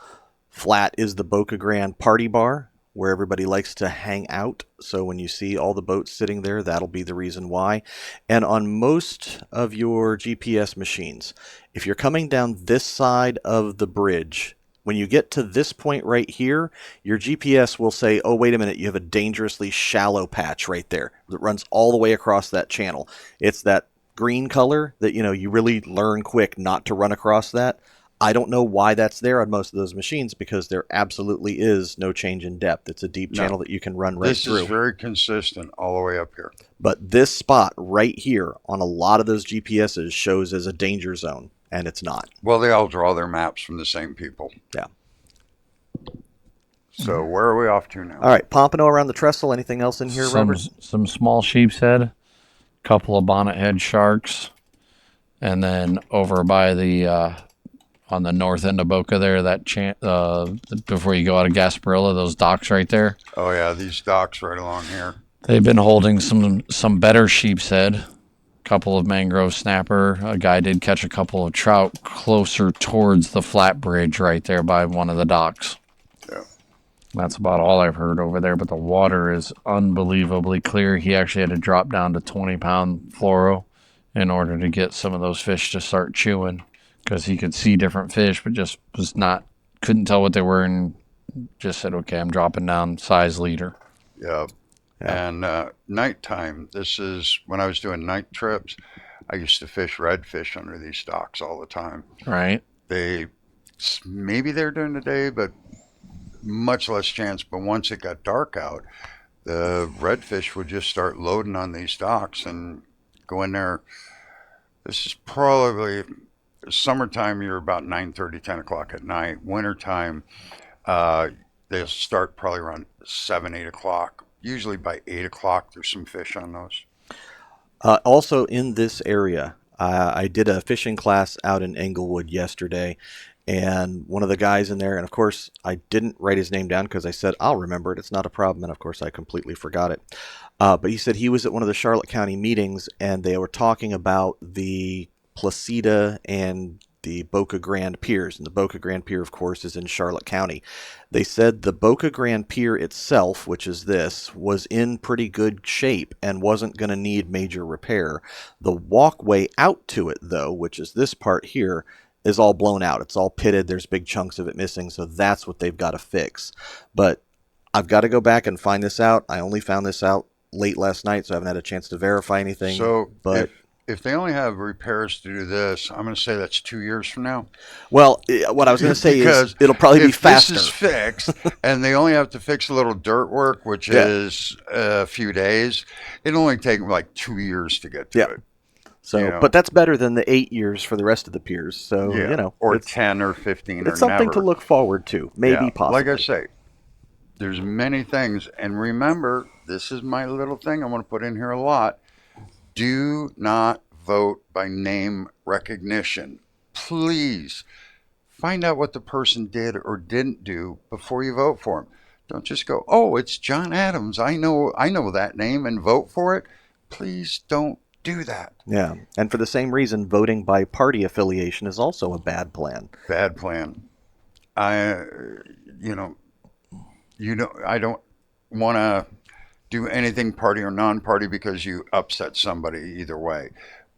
flat is the Boca Grande party bar where everybody likes to hang out. So when you see all the boats sitting there, that'll be the reason why. And on most of your GPS machines, if you're coming down this side of the bridge, when you get to this point right here, your GPS will say, oh, wait a minute, you have a dangerously shallow patch right there that runs all the way across that channel. It's that green color that, you really learn quick not to run across that. I don't know why that's there on most of those machines because there absolutely is no change in depth. It's a deep channel that you can run right through. This is very consistent all the way up here. But this spot right here on a lot of those GPSs shows as a danger zone, and it's not. Well, they all draw their maps from the same people. Yeah. So where are we off to now? All right, Pompano around the trestle. Anything else in here, Robert? Some small sheepshead, couple of bonnethead sharks, and then over by the on the north end of Boca there, that before you go out of Gasparilla, those docks right there. Oh yeah, these docks right along here. They've been holding some better sheepshead, couple of mangrove snapper. A guy did catch a couple of trout closer towards the flat bridge right there by one of the docks. Yeah. That's about all I've heard over there, but the water is unbelievably clear. He actually had to drop down to 20-pound fluoro in order to get some of those fish to start chewing because he could see different fish, but just couldn't tell what they were and just said, okay, I'm dropping down size leader. Yeah. And nighttime, this is when I was doing night trips, I used to fish redfish under these docks all the time. Right. Maybe they're during the day, but much less chance. But once it got dark out, the redfish would just start loading on these docks and go in there. This is probably summertime. You're about 9:30, 10 o'clock at night. Wintertime, they'll start probably around 7, 8 o'clock. Usually by 8 o'clock, there's some fish on those. Also in this area, I did a fishing class out in Englewood yesterday, and one of the guys in there, and of course I didn't write his name down because I said I'll remember it, it's not a problem, and of course I completely forgot it. But he said he was at one of the Charlotte County meetings, and they were talking about the Placida and the Boca Grande piers. And the Boca Grande pier, of course, is in Charlotte County. They said the Boca Grande pier itself, which is this, was in pretty good shape and wasn't going to need major repair. The walkway out to it, though, which is this part here, is all blown out. It's all pitted. There's big chunks of it missing, so that's what they've got to fix. But I've got to go back and find this out. I only found this out late last night, so I haven't had a chance to verify anything. So but if they only have repairs to do this, I'm going to say that's 2 years from now. well, what I was going to say is it'll probably be if faster. this is fixed and they only have to fix a little dirt work, which is a few days, it'll only take like 2 years to get to it. So, you know. but that's better than the 8 years for the rest of the piers. So, you know, or it's 10 or 15 or it's something never. to look forward to. Maybe possibly. Like I say, there's many things. And remember, this is my little thing I want to put in here a lot. Do not vote by name recognition. Please find out what the person did or didn't do before you vote for them. Don't just go, oh, it's John Adams. I know that name and vote for it. Please don't do that. Yeah. And for the same reason, voting by party affiliation is also a bad plan. Bad plan. I don't want to do anything party or non-party because you upset somebody either way.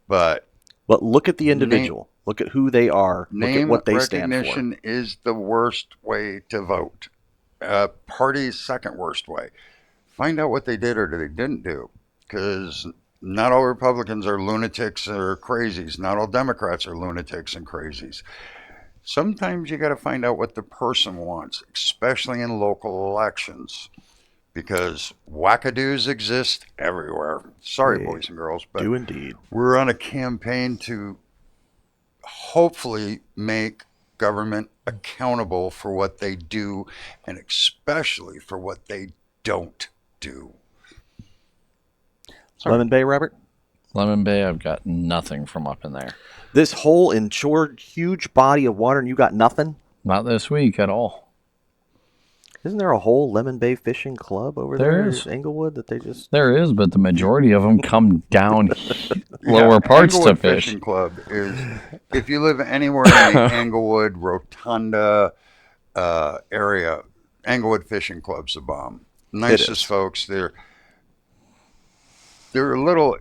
But look at the individual. Look at who they are. Look at what they stand for. Name recognition is the worst way to vote. Party's second worst way. Find out what they did or they didn't do. Because not all Republicans are lunatics or crazies. Not all Democrats are lunatics and crazies. Sometimes you got to find out what the person wants, especially in local elections, because wackadoos exist everywhere. Sorry, boys and girls, but do indeed. We're on a campaign to hopefully make government accountable for what they do, and especially for what they don't do. Sorry. Lemon Bay, Robert? Lemon Bay, I've got nothing from up in there. This whole insured huge body of water and you got nothing? Not this week at all. Isn't there a whole Lemon Bay fishing club over there in Englewood that they just... There is, but the majority of them come down lower parts Englewood to fish. Fishing Club is, if you live anywhere in the Englewood, Rotunda area, Englewood Fishing Club's the bomb. Nicest folks. They're a little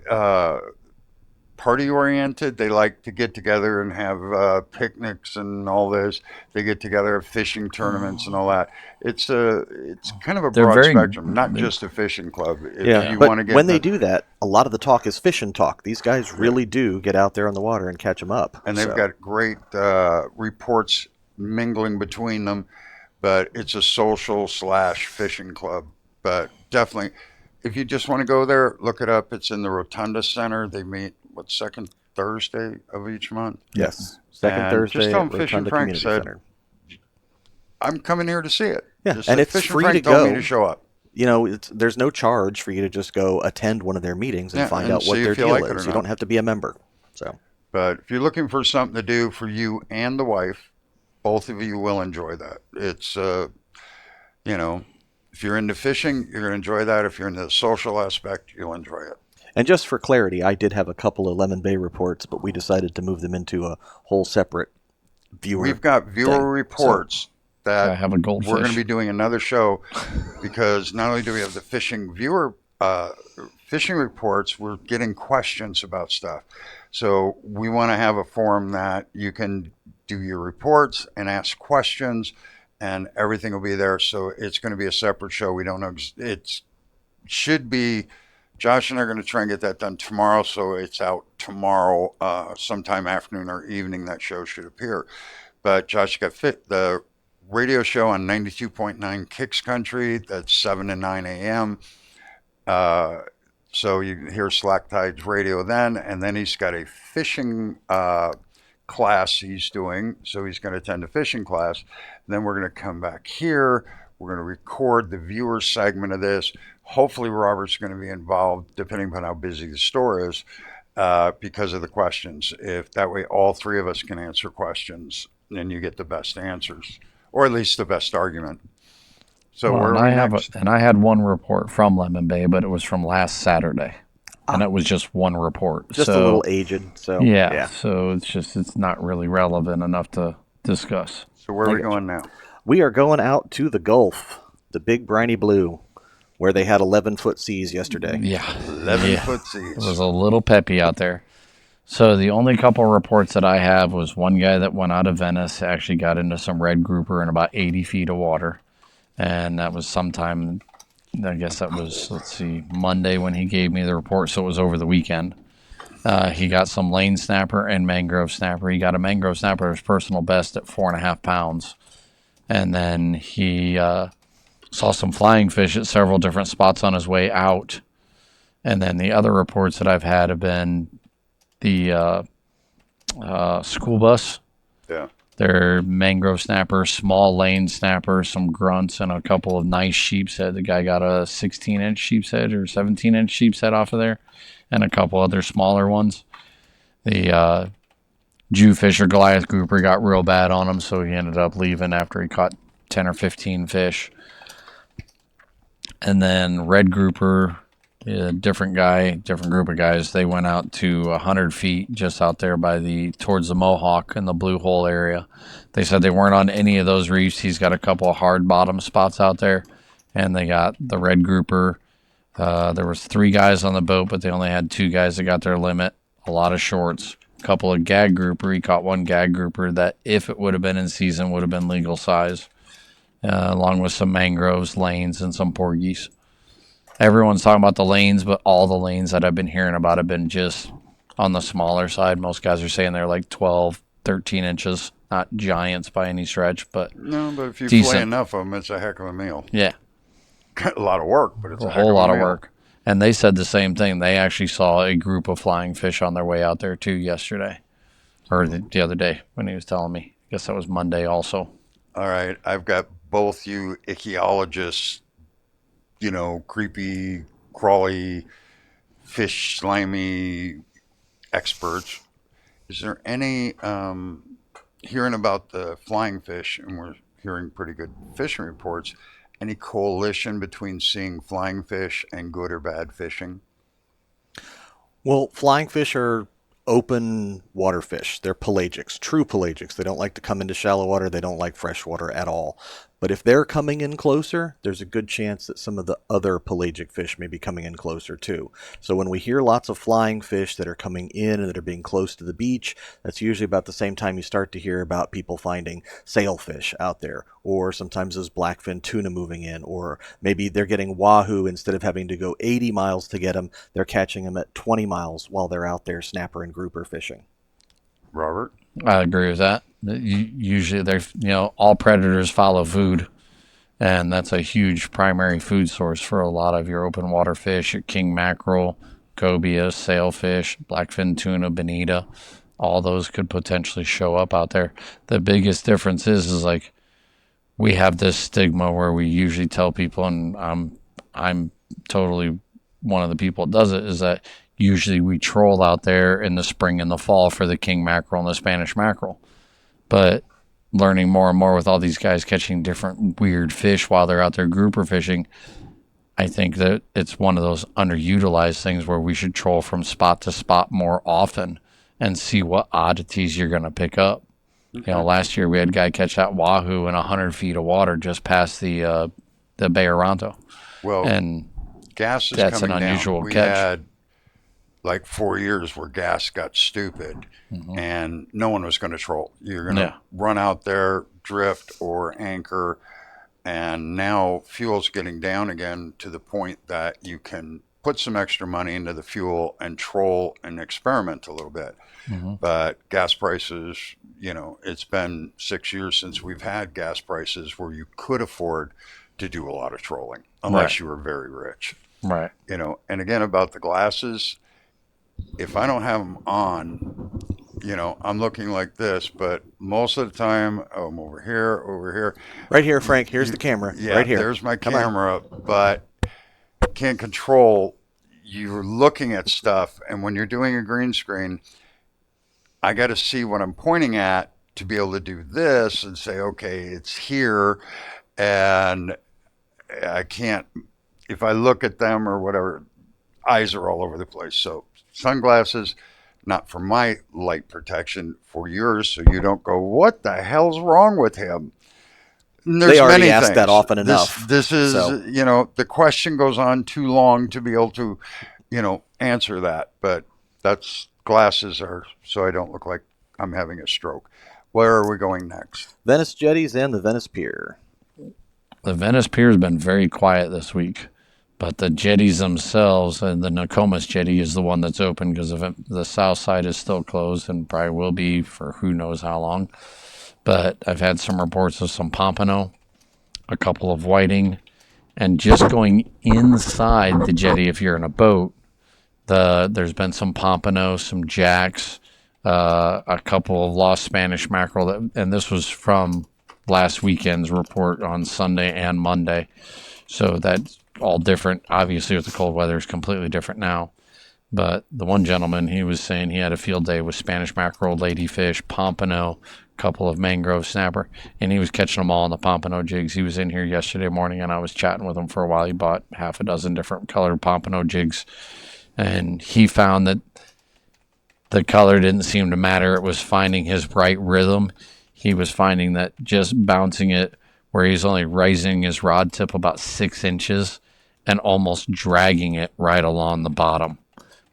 party oriented. They like to get together and have picnics and all this. They get together at fishing tournaments and all that. It's kind of a broad spectrum, not just a fishing club. If you but want to get when they do that, a lot of the talk is fishing talk. These guys really do get out there on the water and catch them up. And they've got great reports mingling between them, but it's a social / fishing club. But definitely, if you just want to go there, look it up. It's in the Rotunda Center. They meet, second Thursday of each month? Yes. Second Thursday just tell at them Fishin' Rotunda Frank Community said, Center. I'm coming here to see it. Yeah, Just and said, it's Fishin' free Frank to told go. me to show up. You know, there's no charge for you to just go attend one of their meetings and find and out what see their if you deal like it or is. You not. don't have to be a member. So, But if you're looking for something to do for you and the wife, both of you will enjoy that. It's, if you're into fishing, you're going to enjoy that. If you're into the social aspect, you'll enjoy it. and just for clarity, I did have a couple of Lemon Bay reports, but we decided to move them into a whole separate viewer. We've got viewer reports that I have a goldfish. we're going to be doing another show because not only do we have the fishing reports, we're getting questions about stuff. So we want to have a forum that you can do your reports and ask questions, and everything will be there. So it's going to be a separate show. We don't know. It should be. Josh and I are going to try and get that done tomorrow, so it's out tomorrow, sometime afternoon or evening. That show should appear. But Josh got the radio show on 92.9 Kicks Country. That's 7 to 9 a.m. So you can hear Slack Tides Radio then, and then he's got a fishing class he's doing. So he's going to attend a fishing class. Then we're going to come back here. We're going to record the viewer segment of this. Hopefully Robert's going to be involved, depending upon how busy the store is, because of the questions. If that way all three of us can answer questions, then you get the best answers, or at least the best argument. So I had one report from Lemon Bay, but it was from last Saturday. and it was just one report. Just so, a little aged. So yeah. So it's not really relevant enough to discuss. So where are I we got going now? We are going out to the Gulf, the big briny blue, where they had 11-foot seas yesterday. Yeah. 11-foot It was seas. a little peppy out there. So the only couple reports that I have was one guy that went out of Venice, actually got into some red grouper in about 80 feet of water. And that was sometime, I guess that was, Monday when he gave me the report. So it was over the weekend. He got some lane snapper and mangrove snapper. He got a mangrove snapper, his personal best, at 4.5 pounds. And then he saw some flying fish at several different spots on his way out. And then the other reports that I've had have been the school bus. Yeah. Their mangrove snapper, small lane snapper, some grunts, and a couple of nice sheepshead. The guy got a 16-inch sheepshead or 17-inch sheepshead off of there, and a couple other smaller ones. The Jewfish or Goliath grouper got real bad on him, so he ended up leaving after he caught 10 or 15 fish. And then red grouper, different group of guys. They went out to 100 feet just out there towards the Mohawk and the Blue Hole area. They said they weren't on any of those reefs. He's got a couple of hard bottom spots out there, and they got the red grouper. There was 3 guys on the boat, but they only had 2 guys that got their limit. A lot of shorts. A couple of gag grouper. He caught one gag grouper that, if it would have been in season, would have been legal size, along with some mangroves, lanes, and some porgies. Everyone's talking about the lanes, but all the lanes that I've been hearing about have been just on the smaller side. Most guys are saying they're like 12, 13 inches. Not giants by any stretch, but No, but if you decent. flay enough of them, it's a heck of a meal. Yeah. A lot of work, but it's a heck whole of a lot of meal. work. And they said the same thing. They actually saw a group of flying fish on their way out there too yesterday, or the other day when he was telling me. I guess that was Monday also. All right, I've got both you ichthyologists, creepy, crawly, fish, slimy experts. Is there any, hearing about the flying fish, and we're hearing pretty good fishing reports, any coalition between seeing flying fish and good or bad fishing? Well, flying fish are open water fish. They're pelagics, true pelagics. They don't like to come into shallow water. They don't like fresh water at all. But if they're coming in closer, there's a good chance that some of the other pelagic fish may be coming in closer too. So when we hear lots of flying fish that are coming in and that are being close to the beach, that's usually about the same time you start to hear about people finding sailfish out there, or sometimes there's blackfin tuna moving in, or maybe they're getting wahoo. Instead of having to go 80 miles to get them, they're catching them at 20 miles while they're out there snapper and grouper fishing. Robert? I agree with that. Usually, all predators follow food, and that's a huge primary food source for a lot of your open water fish, your king mackerel, cobia, sailfish, blackfin tuna, bonita. All those could potentially show up out there. The biggest difference is like we have this stigma where we usually tell people, and I'm totally one of the people that does it, is that usually we troll out there in the spring and the fall for the king mackerel and the Spanish mackerel. But learning more and more with all these guys catching different weird fish while they're out there grouper fishing, I think that it's one of those underutilized things where we should troll from spot to spot more often and see what oddities you're going to pick up. Okay. Last year we had a guy catch that wahoo in 100 feet of water just past the Bay Aranto. Well, and gas is that's coming an unusual down. We catch. had like 4 years where gas got stupid, and no one was going to troll. You're going to run out there, drift, or anchor, and now fuel's getting down again to the point that you can put some extra money into the fuel and troll and experiment a little bit. But gas prices, it's been 6 years since we've had gas prices where you could afford to do a lot of trolling, unless you were very rich. Right. And again, about the glasses, if I don't have them on, I'm looking like this, but most of the time, I'm over here. Right here, Frank. Here's the camera. Yeah, right here. There's my camera, but can't control. You're looking at stuff, and when you're doing a green screen, I got to see what I'm pointing at to be able to do this and say, okay, it's here, and I can't, if I look at them or whatever, eyes are all over the place. So sunglasses, not for my light protection, for yours, so you don't go, what the hell's wrong with him? And there's They already many asked things. that often enough. This is, so. the question goes on too long to be able to, answer that. But that's glasses are so I don't look like I'm having a stroke. Where are we going next? Venice Jetties and the Venice Pier. The Venice Pier has been very quiet this week, but the jetties themselves, and the Nokomis jetty is the one that's open because the south side is still closed and probably will be for who knows how long. But I've had some reports of some pompano, a couple of whiting, and just going inside the jetty if you're in a boat, there's been some pompano, some jacks, a couple of lost Spanish mackerel, and this was from last weekend's report on Sunday and Monday. So that's all different. Obviously, with the cold weather, it's completely different now. But the one gentleman, he was saying he had a field day with Spanish mackerel, ladyfish, pompano, a couple of mangrove snapper, and he was catching them all on the pompano jigs. He was in here yesterday morning, and I was chatting with him for a while. He bought half a dozen different colored pompano jigs, and he found that the color didn't seem to matter. It was finding his right rhythm. He was finding that just bouncing it where he's only raising his rod tip about 6 inches and almost dragging it right along the bottom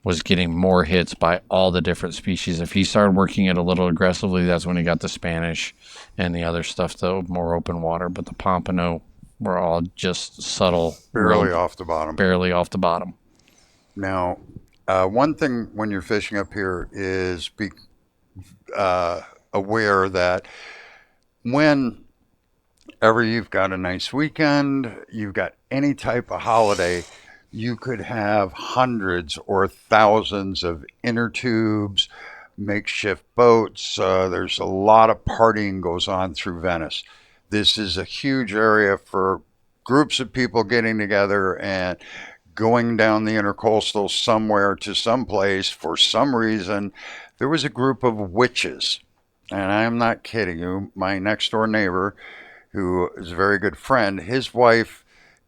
was getting more hits by all the different species. If he started working it a little aggressively, that's when he got the Spanish and the other stuff, the more open water. But the pompano were all just subtle. Barely off the bottom. Barely off the bottom. Now, one thing when you're fishing up here is be aware that whenever you've got a nice weekend, you've got any type of holiday, you could have hundreds or thousands of inner tubes, makeshift boats. There's a lot of partying goes on through Venice. This is a huge area for groups of people getting together and going down the intercoastal somewhere to someplace. For some reason, there was a group of witches, and I'm not kidding you. My next door neighbor, who is a very good friend, his wife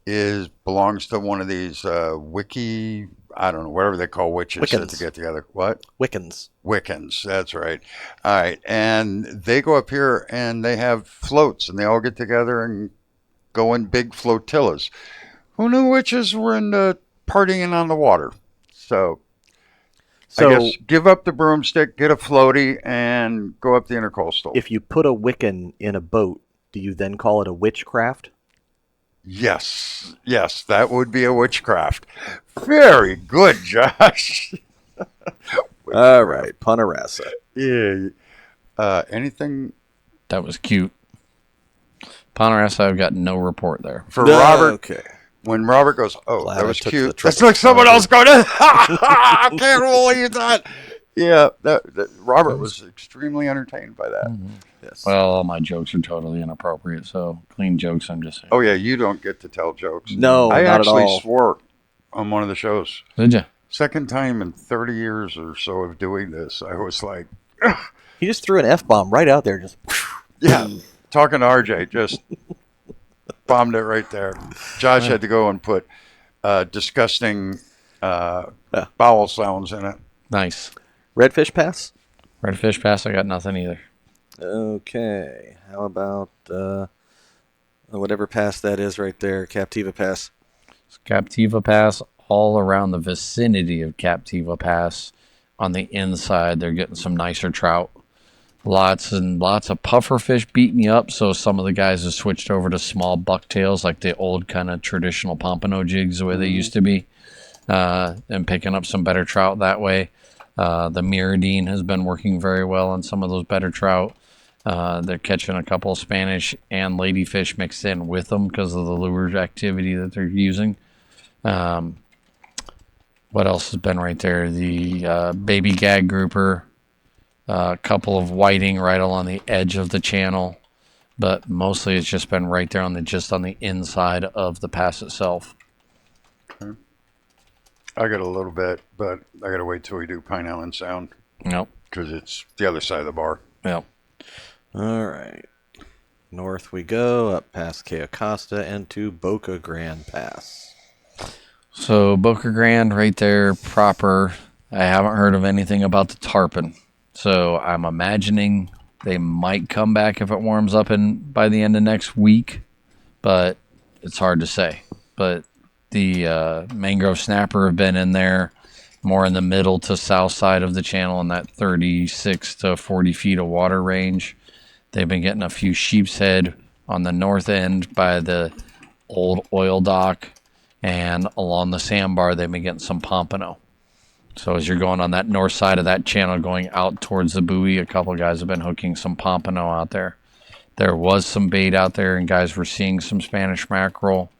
belongs to one of these wiki, I don't know, whatever they call witches to get together. What? Wiccans. Wiccans, that's right. All right. And they go up here and they have floats and they all get together and go in big flotillas. Who knew witches were into partying on the water? So I guess give up the broomstick, get a floaty, and go up the intercoastal. If you put a Wiccan in a boat, do you then call it a witchcraft? Yes, that would be a witchcraft. Very good, Josh. All right, Punarasa. Yeah. Anything? That was cute. Ponderosa, I've got no report there. For Robert, okay. When Robert goes, Glad that I was took cute. the That's trouble. like someone else going, I can't believe that. Yeah, that Robert was extremely entertained by that. Mm-hmm. Yes. Well, all my jokes are totally inappropriate, so clean jokes, I'm just saying. Oh, yeah, you don't get to tell jokes. No, I not actually at all. swore on one of the shows. Did you? Second time in 30 years or so of doing this, I was like, He just threw an F-bomb right out there. Just yeah, talking to RJ, just bombed it right there. Josh had to go and put disgusting bowel sounds in it. Nice. Redfish pass? Redfish pass, I got nothing either. Okay. How about whatever pass that is right there, Captiva pass? Captiva pass, all around the vicinity of Captiva pass. On the inside, they're getting some nicer trout. Lots and lots of pufferfish beating you up, so some of the guys have switched over to small bucktails, like the old kind of traditional pompano jigs the way they used to be, and picking up some better trout that way. The Miradine has been working very well on some of those better trout. They're catching a couple of Spanish and ladyfish mixed in with them because of the lure activity that they're using. What else has been right there? The baby gag grouper, a couple of whiting right along the edge of the channel, but mostly it's just been right there on the inside of the pass itself. Okay. I got a little bit, but I got to wait till we do Pine Island Sound. Yep. Because it's the other side of the bar. Yep. All right. North we go, up past Cayo Costa and to Boca Grande Pass. So Boca Grande right there proper. I haven't heard of anything about the tarpon. So I'm imagining they might come back if it warms up by the end of next week, but it's hard to say. But the mangrove snapper have been in there more in the middle to south side of the channel in that 36 to 40 feet of water range. They've been getting a few sheepshead on the north end by the old oil dock, and along the sandbar they've been getting some pompano. So as you're going on that north side of that channel going out towards the buoy, a couple of guys have been hooking some pompano out there. There was some bait out there, and guys were seeing some Spanish mackerel,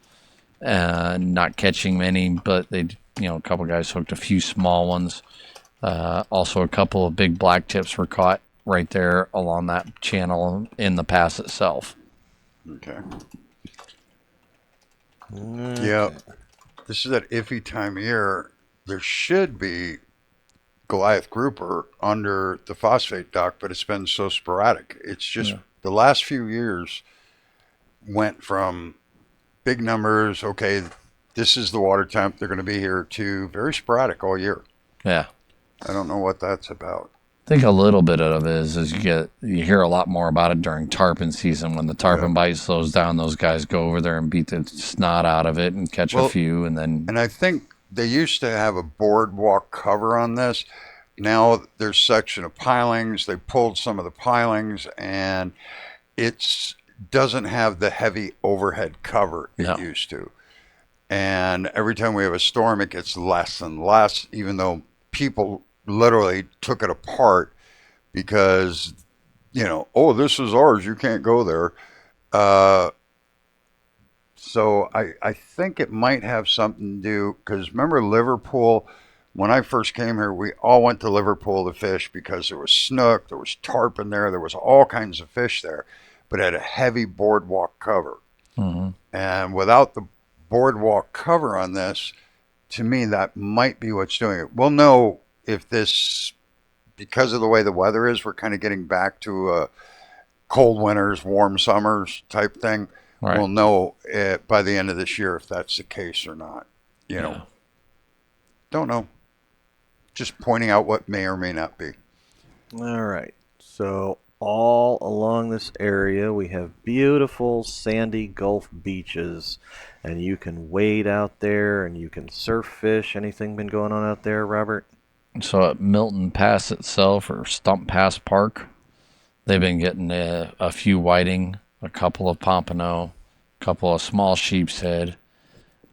not catching many, but they, a couple of guys hooked a few small ones. Also, a couple of big black tips were caught right there along that channel in the pass itself. Okay. Yeah. This is that iffy time of year. There should be Goliath grouper under the phosphate dock, but it's been so sporadic. It's just the last few years went from big numbers, okay, this is the water temp, they're going to be here, to very sporadic all year. Yeah. I don't know what that's about. I think a little bit of it is you hear a lot more about it during tarpon season. When the tarpon bite slows down, those guys go over there and beat the snot out of it and catch a few, and then. And I think they used to have a boardwalk cover on this. Now there's section of pilings. They pulled some of the pilings, and it doesn't have the heavy overhead cover it used to. And every time we have a storm, it gets less and less, even though people literally took it apart because, this is ours, you can't go there. So I think it might have something to do, because remember Liverpool, when I first came here, we all went to Liverpool to fish because there was snook, there was tarpon there was all kinds of fish there, but it had a heavy boardwalk cover. Mm-hmm. And without the boardwalk cover on this, to me, that might be what's doing it. We'll know if this, because of the way the weather is, we're kind of getting back to cold winters, warm summers type thing. Right. We'll know by the end of this year if that's the case or not. Don't know. Just pointing out what may or may not be. All right. So all along this area, we have beautiful sandy Gulf beaches, and you can wade out there and you can surf fish. Anything been going on out there, Robert? So at Milton Pass itself, or Stump Pass Park, they've been getting a few whiting, a couple of pompano, a couple of small sheepshead,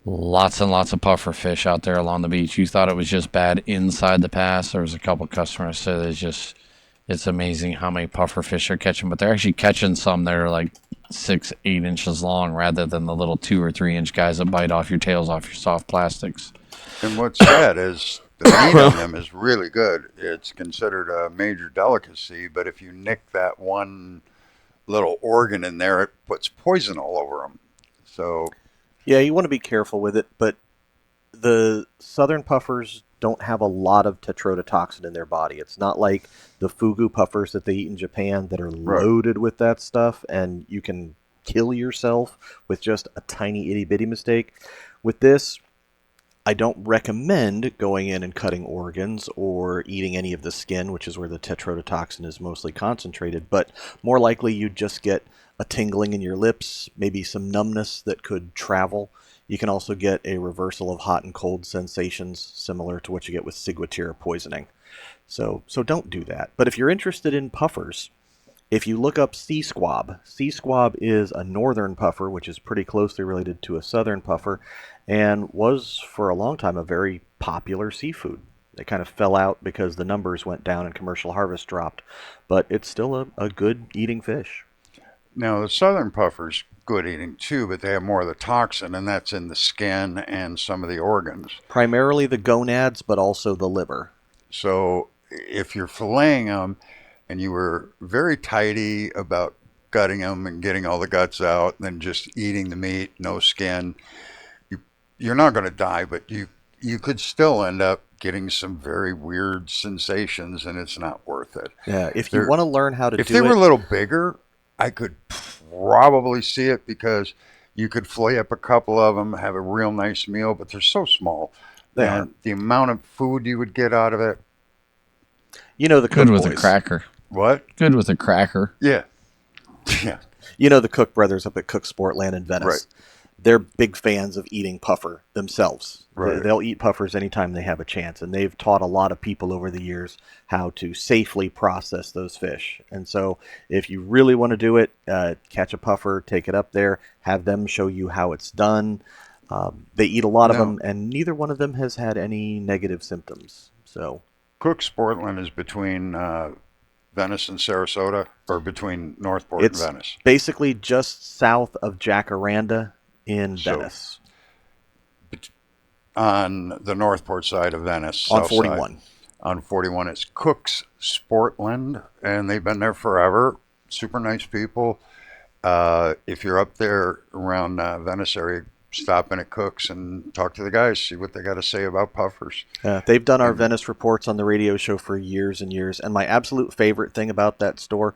lots and lots of puffer fish out there along the beach. You thought it was just bad inside the pass. There was a couple customers said it's amazing how many puffer fish are catching, but they're actually catching some that are like 6-8 inches long rather than the little 2 or 3 inch guys that bite off your tails off your soft plastics. And what's sad is the meat on them is really good. It's considered a major delicacy, but if you nick that one little organ in there, it puts poison all over them. So, yeah, you want to be careful with it, but the southern puffers don't have a lot of tetrodotoxin in their body. It's not like the fugu puffers that they eat in Japan that are loaded with that stuff, and you can kill yourself with just a tiny itty-bitty mistake. With this, I don't recommend going in and cutting organs or eating any of the skin, which is where the tetrodotoxin is mostly concentrated, but more likely you just get a tingling in your lips, maybe some numbness that could travel. You can also get a reversal of hot and cold sensations, similar to what you get with ciguatera poisoning. So don't do that. But if you're interested in puffers, if you look up sea squab is a northern puffer, which is pretty closely related to a southern puffer, and was for a long time a very popular seafood. It kind of fell out because the numbers went down and commercial harvest dropped, but it's still a good eating fish. Now, the southern puffer's good eating too, but they have more of the toxin, and that's in the skin and some of the organs. Primarily the gonads, but also the liver. So if you're filleting them and you were very tidy about gutting them and getting all the guts out and then just eating the meat, no skin, you're not going to die, but you could still end up getting some very weird sensations, and it's not worth it. Yeah, if you want to learn how to do it... If they were a little bigger, I could probably see it, because You could flay up a couple of them, have a real nice meal, but they're so small. They and are. the amount of food you would get out of it. You know the Good Cook with boys. a cracker. What? Good with a cracker. Yeah. Yeah. You know the Cook brothers up at Cook Sportland in Venice. Right. They're big fans of eating puffer themselves. Right. They'll eat puffers anytime they have a chance, and they've taught a lot of people over the years how to safely process those fish. And so, if you really want to do it, catch a puffer, take it up there, have them show you how it's done. They eat a lot of No. them, and neither one of them has had any negative symptoms. So, Cook Sportland is between Venice and Sarasota, or between Northport it's and Venice. basically just south of Jacaranda in So- Venice On the Northport side of Venice. on south 41. Side. On 41, it's Cook's Sportland, and they've been there forever. Super nice people. If you're up there around Venice area, stop in at Cook's and talk to the guys, see what they got to say about puffers. They've done our Venice reports on the radio show for years and years, and my absolute favorite thing about that store,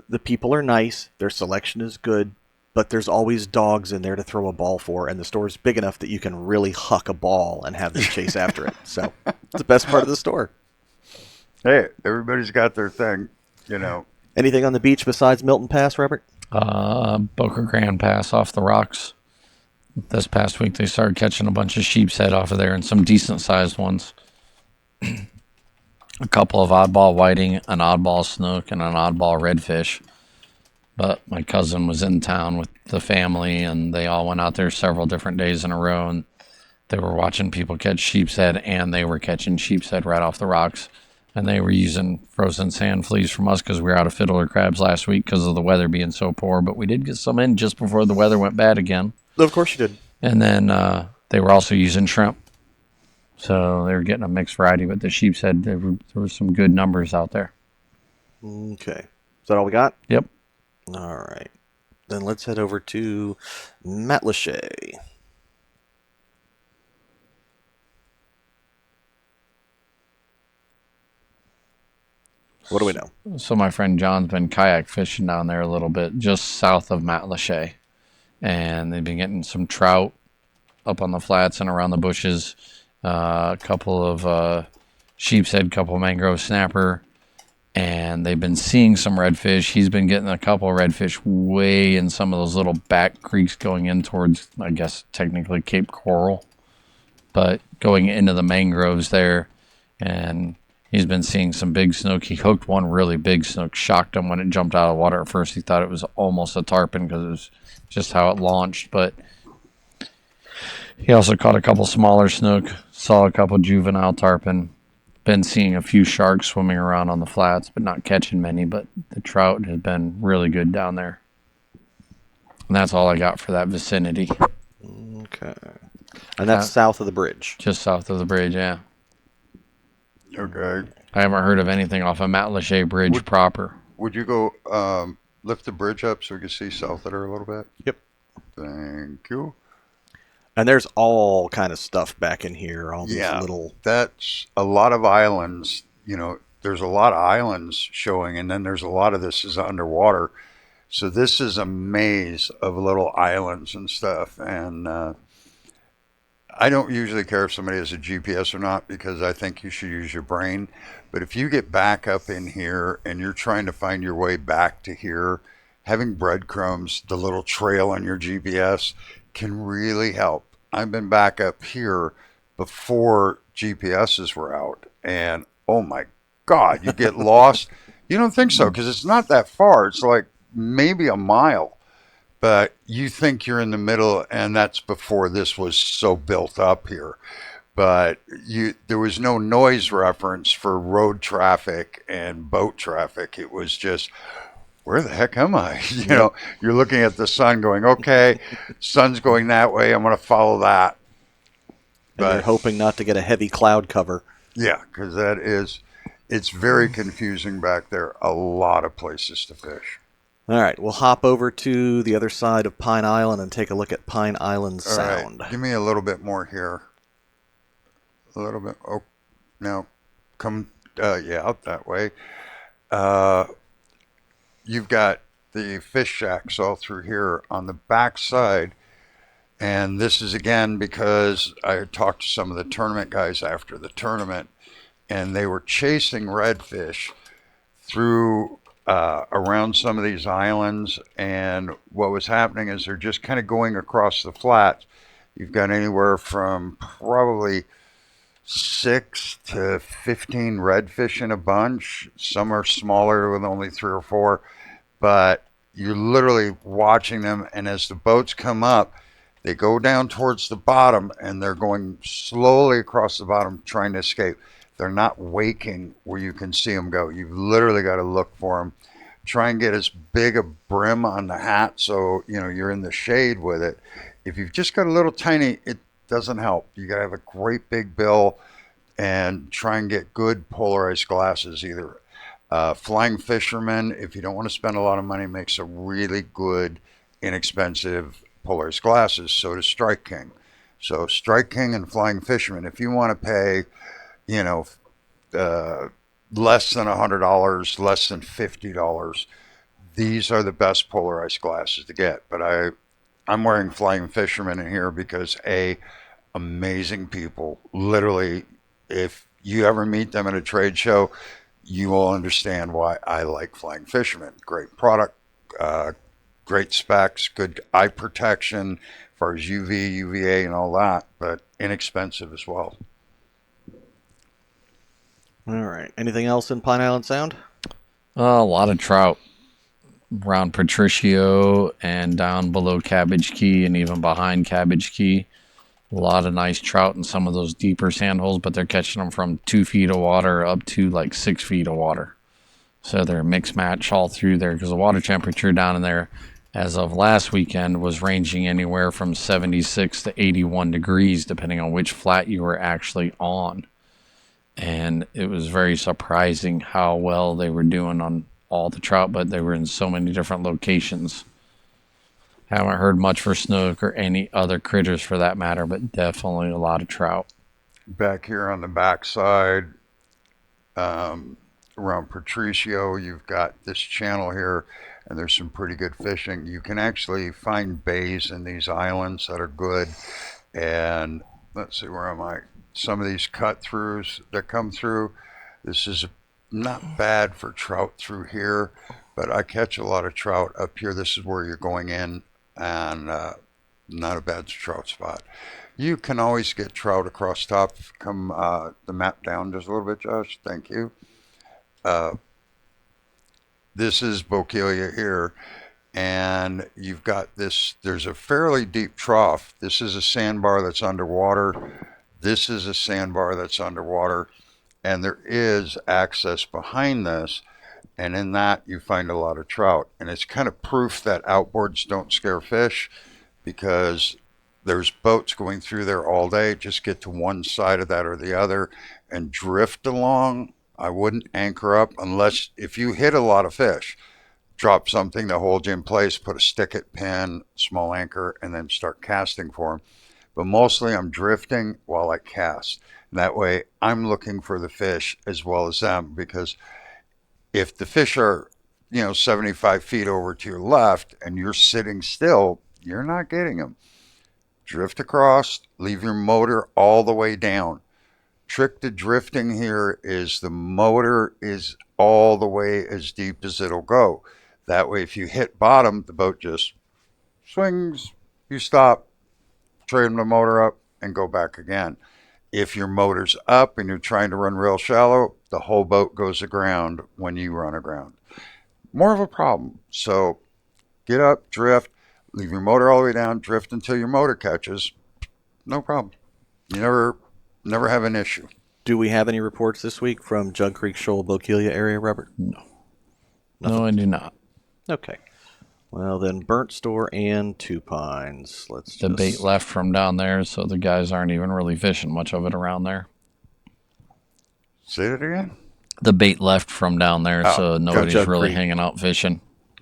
the people are nice, their selection is good, but there's always dogs in there to throw a ball for, and the store's big enough that you can really huck a ball and have them chase after it. So it's the best part of the store. Hey, everybody's got their thing, you know. Anything on the beach besides Milton Pass, Robert? Boca Grande Pass off the rocks. This past week, they started catching a bunch of sheepshead off of there and some decent-sized ones. A couple of oddball whiting, an oddball snook, and an oddball redfish. But my cousin was in town with the family, and they all went out there several different days in a row, and they were watching people catch sheepshead, and they were catching sheepshead right off the rocks. And they were using frozen sand fleas from us because we were out of fiddler crabs last week because of the weather being so poor. But we did get some in just before the weather went bad again. Of course you did. And then they were also using shrimp. So they were getting a mixed variety. But the sheepshead, there were some good numbers out there. Okay. Is that all we got? Yep. All right. Then let's head over to Matlacha. What do we know? So my friend John's been kayak fishing down there a little bit, just south of Matlacha. And they've been getting some trout up on the flats and around the bushes. A couple of sheepshead, couple mangrove snapper. And they've been seeing some redfish. He's been getting a couple of redfish way in some of those little back creeks going in towards, I guess, technically Cape Coral. But going into the mangroves there. And he's been seeing some big snook. He hooked one really big snook. Shocked him when it jumped out of the water. At first he thought it was almost a tarpon because it was just how it launched. But he also caught a couple smaller snook. Saw a couple juvenile tarpon. Been seeing a few sharks swimming around on the flats, but not catching many. But the trout has been really good down there. And that's all I got for that vicinity. Okay. And that's south of the bridge. Just south of the bridge, yeah. Okay. I haven't heard of anything off of Matlacha Bridge proper. Would you go lift the bridge up so we can see south of there a little bit? Yep. Thank you. And there's all kind of stuff back in here. All these little. That's a lot of islands. You know, there's a lot of islands showing, and then there's a lot of this is underwater. So this is a maze of little islands and stuff. And I don't usually care if somebody has a GPS or not because I think you should use your brain. But if you get back up in here and you're trying to find your way back to here, having breadcrumbs, the little trail on your GPS can really help. I've been back up here before GPSs were out, and oh my God, you get lost. You don't think so because it's not that far. It's like maybe a mile, but you think you're in the middle, and that's before this was so built up here. But there was no noise reference for road traffic and boat traffic. It was just, where the heck am I? You know, you're looking at the sun going, okay, sun's going that way. I'm going to follow that. And you're hoping not to get a heavy cloud cover. Yeah, because it's very confusing back there. A lot of places to fish. All right, we'll hop over to the other side of Pine Island and take a look at Pine Island Sound. All right, give me a little bit more here. A little bit. Oh, now come, out that way. You've got the fish shacks all through here on the back side. And this is again because I had talked to some of the tournament guys after the tournament, and they were chasing redfish through around some of these islands. And what was happening is they're just kind of going across the flats. You've got anywhere from probably 6 to 15 redfish in a bunch. Some are smaller with only 3 or 4, but you're literally watching them. And as the boats come up, they go down towards the bottom and they're going slowly across the bottom trying to escape. They're not waking where you can see them go. You've literally got to look for them. Try and get as big a brim on the hat so you're in the shade with it. If you've just got a little tiny, it doesn't help. You got to have a great big bill and try and get good polarized glasses. Either Flying Fisherman, if you don't want to spend a lot of money, makes a really good, inexpensive polarized glasses. So does Strike King. So Strike King and Flying Fisherman, if you want to pay, less than $100, less than $50, these are the best polarized glasses to get. But I'm wearing Flying Fisherman in here because amazing people. Literally, if you ever meet them at a trade show, you will understand why I like Flying Fisherman. Great product, great specs, good eye protection as far as UV, UVA, and all that, but inexpensive as well. All right. Anything else in Pine Island Sound? A lot of trout around Patricio and down below Cabbage Key and even behind Cabbage Key. A lot of nice trout in some of those deeper sand holes, but they're catching them from 2 feet of water up to like 6 feet of water. So they're mix match all through there because the water temperature down in there as of last weekend was ranging anywhere from 76 to 81 degrees, depending on which flat you were actually on. And it was very surprising how well they were doing on all the trout, but they were in so many different locations. Haven't heard much for snook or any other critters for that matter, but definitely a lot of trout. Back here on the backside, around Patricio, you've got this channel here, and there's some pretty good fishing. You can actually find bays in these islands that are good. And let's see, where am I? Some of these cut throughs that come through, this is not bad for trout through here, but I catch a lot of trout up here. This is where you're going in, and not a bad trout spot. You can always get trout across top. Come the map down just a little bit, Josh. Thank you. This is Bokeelia here, and you've got this. There's a fairly deep trough. This is a sandbar that's underwater. This is a sandbar that's underwater, and there is access behind this, and in that you find a lot of trout. And it's kind of proof that outboards don't scare fish, because there's boats going through there all day. Just get to one side of that or the other and drift along. I wouldn't anchor up unless if you hit a lot of fish. Drop something to hold you in place, put a stick-it pin, small anchor, and then start casting for them. But mostly I'm drifting while I cast. And that way I'm looking for the fish as well as them, because if the fish are, 75 feet over to your left and you're sitting still, you're not getting them. Drift across, leave your motor all the way down. Trick to drifting here is the motor is all the way as deep as it'll go. That way if you hit bottom, the boat just swings, you stop, trade the motor up, and go back again. If your motor's up and you're trying to run real shallow, the whole boat goes aground when you run aground. More of a problem. So get up, drift, leave your motor all the way down, drift until your motor catches. No problem. You never have an issue. Do we have any reports this week from Jug Creek, Shoal, Bokeelia area, Robert? No. Nothing. No, I do not. Okay. Well, then Burnt Store and Two Pines. The bait left from down there, so the guys aren't even really fishing much of it around there. Say that again? The bait left from down there, so nobody's Jug really Creek. hanging out fishing.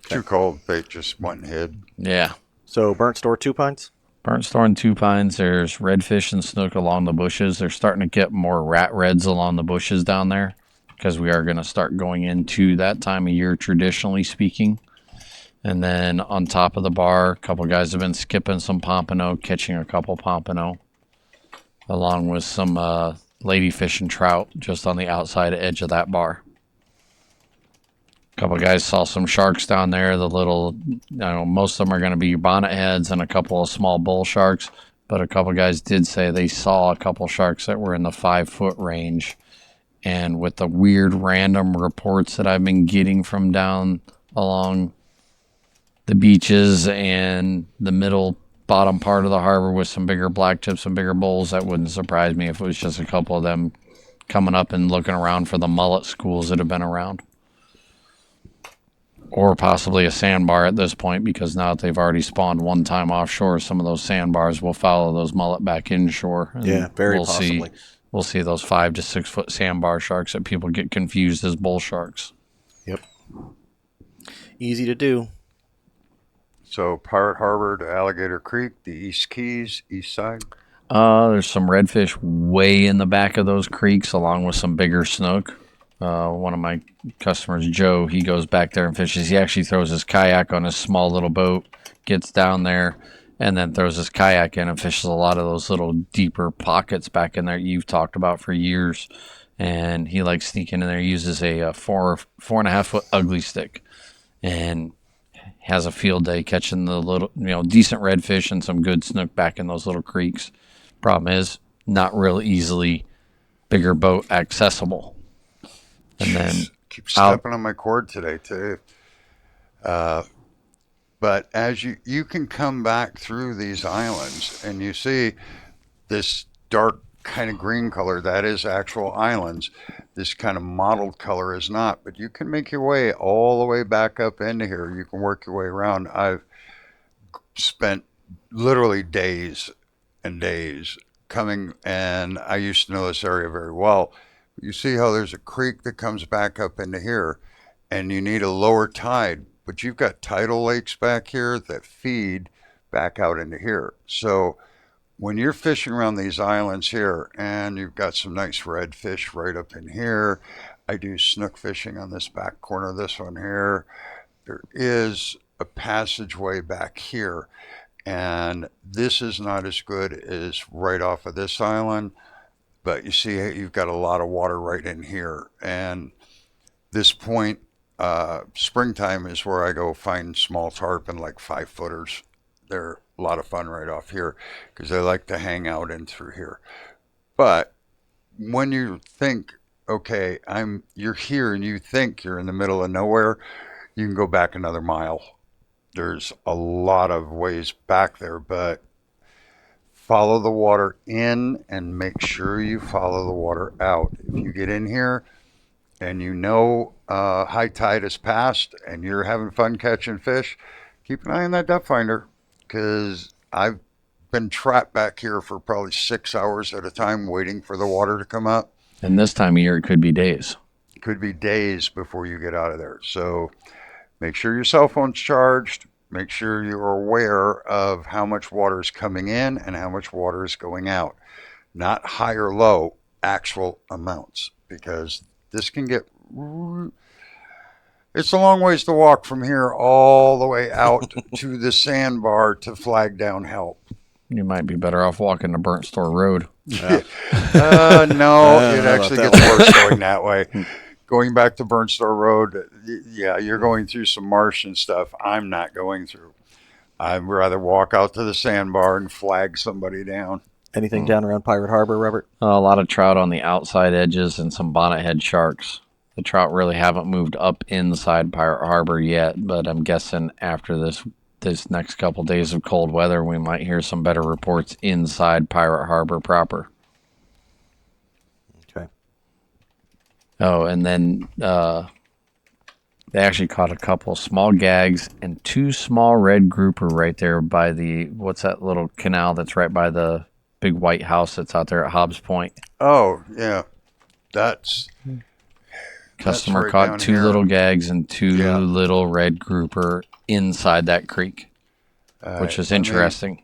Too cold. Bait just went and hid. Yeah. So Burnt Store, Two Pines? Burnt Store and Two Pines, there's redfish and snook along the bushes. They're starting to get more rat reds along the bushes down there, because we are going to start going into that time of year, traditionally speaking. And then on top of the bar, a couple guys have been skipping some pompano, catching a couple pompano, along with some lady fishing trout just on the outside edge of that bar. A couple guys saw some sharks down there. The little, most of them are going to be bonnet heads and a couple of small bull sharks. But a couple guys did say they saw a couple sharks that were in the 5-foot range. And with the weird random reports that I've been getting from down along the beaches and the middle bottom part of the harbor with some bigger black tips and bigger bulls, that wouldn't surprise me if it was just a couple of them coming up and looking around for the mullet schools that have been around. Or possibly a sandbar at this point, because now that they've already spawned one time offshore, some of those sandbars will follow those mullet back inshore. Yeah, very possibly. We'll see those 5 to 6 foot sandbar sharks that people get confused as bull sharks. Yep. Easy to do. So Pirate Harbor to Alligator Creek, the East Keys, east side. There's some redfish way in the back of those creeks, along with some bigger snook. One of my customers, Joe, he goes back there and fishes. He actually throws his kayak on his small little boat, gets down there, and then throws his kayak in and fishes a lot of those little deeper pockets back in there you've talked about for years. And he likes sneaking in there, uses a 4.5 foot ugly stick, and has a field day catching the little, decent redfish and some good snook back in those little creeks. Problem is, not real easily bigger boat accessible. And then keep stepping on my cord today too. But as you can come back through these islands and you see this dark kind of green color, that is actual islands. This kind of mottled color is not, but you can make your way all the way back up into here. You can work your way around. I've spent literally days and days coming, and I used to know this area very well. You see how there's a creek that comes back up into here, and you need a lower tide, but you've got tidal lakes back here that feed back out into here. So when you're fishing around these islands here, and you've got some nice redfish right up in here, I do snook fishing on this back corner of this one here. There is a passageway back here, and this is not as good as right off of this island, but you see you've got a lot of water right in here. And this point, springtime is where I go find small tarpon, like 5-footers. They're a lot of fun right off here because they like to hang out in through here. But when you think, okay, you're here and you think you're in the middle of nowhere, you can go back another mile. There's a lot of ways back there, but follow the water in and make sure you follow the water out. If you get in here and high tide has passed and you're having fun catching fish, keep an eye on that depth finder, because I've been trapped back here for probably 6 hours at a time waiting for the water to come up. And this time of year, it could be days. It could be days before you get out of there. So make sure your cell phone's charged. Make sure you're aware of how much water is coming in and how much water is going out. Not high or low, actual amounts, because this can get... It's a long ways to walk from here all the way out to the sandbar to flag down help. You might be better off walking to Burnt Store Road. No, it actually gets worse going that way. Going back to Burnt Store Road, yeah, you're going through some marsh and stuff I'm not going through. I'd rather walk out to the sandbar and flag somebody down. Anything down around Pirate Harbor, Robert? A lot of trout on the outside edges and some bonnethead sharks. The trout really haven't moved up inside Pirate Harbor yet, but I'm guessing after this next couple days of cold weather, we might hear some better reports inside Pirate Harbor proper. Okay. Oh, and then they actually caught a couple small gags and 2 small red grouper right there by what's that little canal that's right by the big white house that's out there at Hobbs Point. Oh, yeah. That's Customer right caught down 2 here. little gags and 2 little red grouper inside that creek, which is interesting.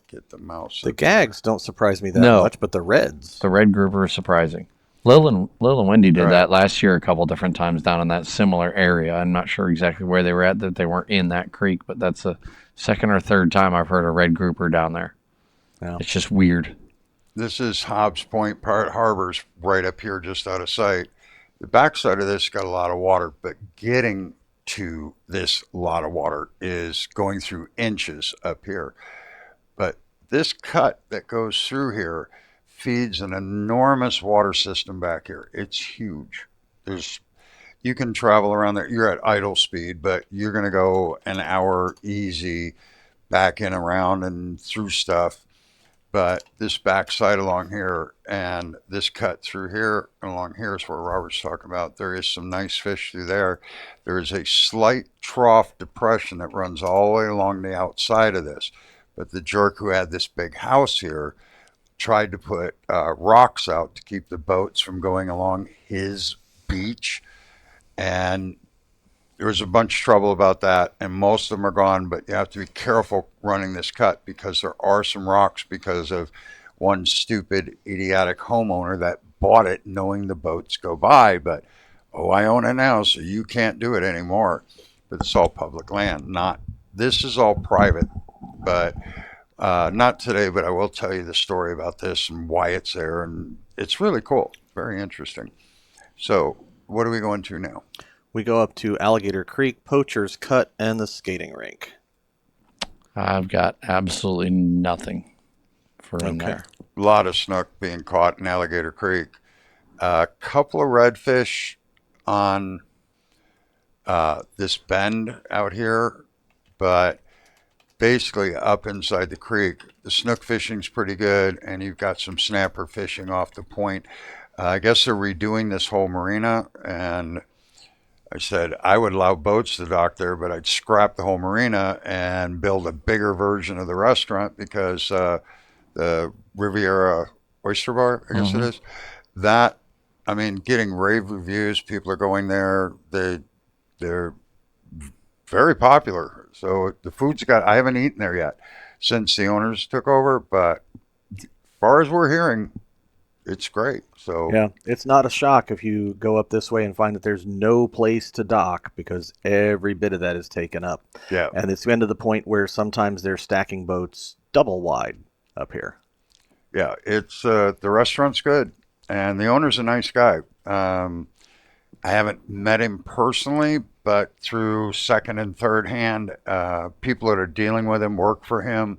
Get the mouse. The gags don't surprise me that No. much, but the reds. The red grouper is surprising. Lil and Wendy did Right. that last year a couple different times down in that similar area. I'm not sure exactly where they were at, that they weren't in that creek, but that's the second or third time I've heard a red grouper down there. Yeah. It's just weird. This is Hobbs Point Pirate Harbor's right up here, just out of sight. The backside of this got a lot of water, but getting to this lot of water is going through inches up here. But this cut that goes through here feeds an enormous water system back here. It's huge. There's You can travel around there. You're at idle speed, but you're going to go an hour easy back and around and through stuff. But this backside along here and this cut through here and along here is where Robert's talking about. There is some nice fish through there. There is a slight trough depression that runs all the way along the outside of this. But the jerk who had this big house here tried to put rocks out to keep the boats from going along his beach. And there was a bunch of trouble about that, and most of them are gone, but you have to be careful running this cut because there are some rocks because of one stupid, idiotic homeowner that bought it knowing the boats go by. But, oh, I own it now, so you can't do it anymore. But it's all public land. This is all private, but not today, but I will tell you the story about this and why it's there, and it's really cool. Very interesting. So, what are we going to now? We go up to Alligator Creek, Poacher's Cut, and the skating rink. I've got absolutely nothing for in there. A lot of snook being caught in Alligator Creek. A couple of redfish on this bend out here, but basically up inside the creek. The snook fishing's pretty good, and you've got some snapper fishing off the point. I guess they're redoing this whole marina, and I said I would allow boats to dock there, but I'd scrap the whole marina and build a bigger version of the restaurant because the Riviera Oyster Bar, I guess it is, that, I mean, getting rave reviews. People are going there. They're very popular. So the food's I haven't eaten there yet since the owners took over, but as far as we're hearing, it's great. So yeah, it's not a shock if you go up this way and find that there's no place to dock because every bit of that is taken up. Yeah. And it's been to the point where sometimes they're stacking boats double wide up here. Yeah, it's the restaurant's good, and the owner's a nice guy. I haven't met him personally, but through second and third hand, people that are dealing with him work for him.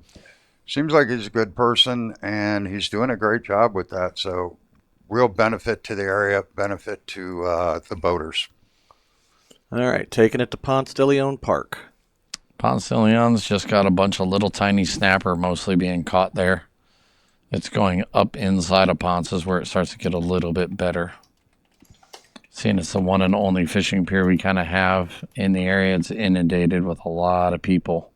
Seems like he's a good person, and he's doing a great job with that. So, real benefit to the area, benefit to the boaters. All right, taking it to Ponce de Leon Park. Ponce de Leon's just got a bunch of little tiny snapper mostly being caught there. It's going up inside of Ponce's where it starts to get a little bit better. Seeing it's the one and only fishing pier we kind of have in the area, it's inundated with a lot of people.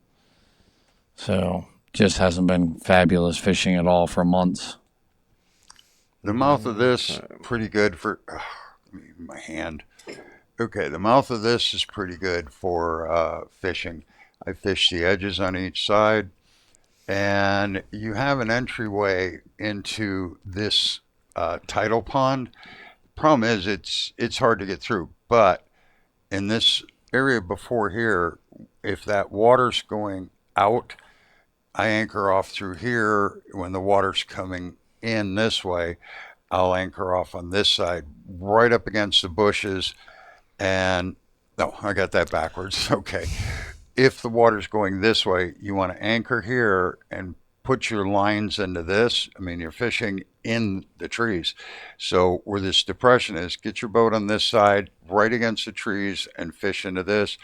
So, just hasn't been fabulous fishing at all for months. The mouth of this pretty good for my hand. Okay, the mouth of this is pretty good for fishing. I fish the edges on each side, and you have an entryway into this tidal pond. The problem is it's hard to get through, but in this area before here, if that water's going out, I anchor off through here. When the water's coming in this way, I'll anchor off on this side, right up against the bushes. And no, I got that backwards. Okay. If the water's going this way, you want to anchor here and put your lines into this. I mean, you're fishing in the trees. So where this depression is, get your boat on this side, right against the trees, and fish into this.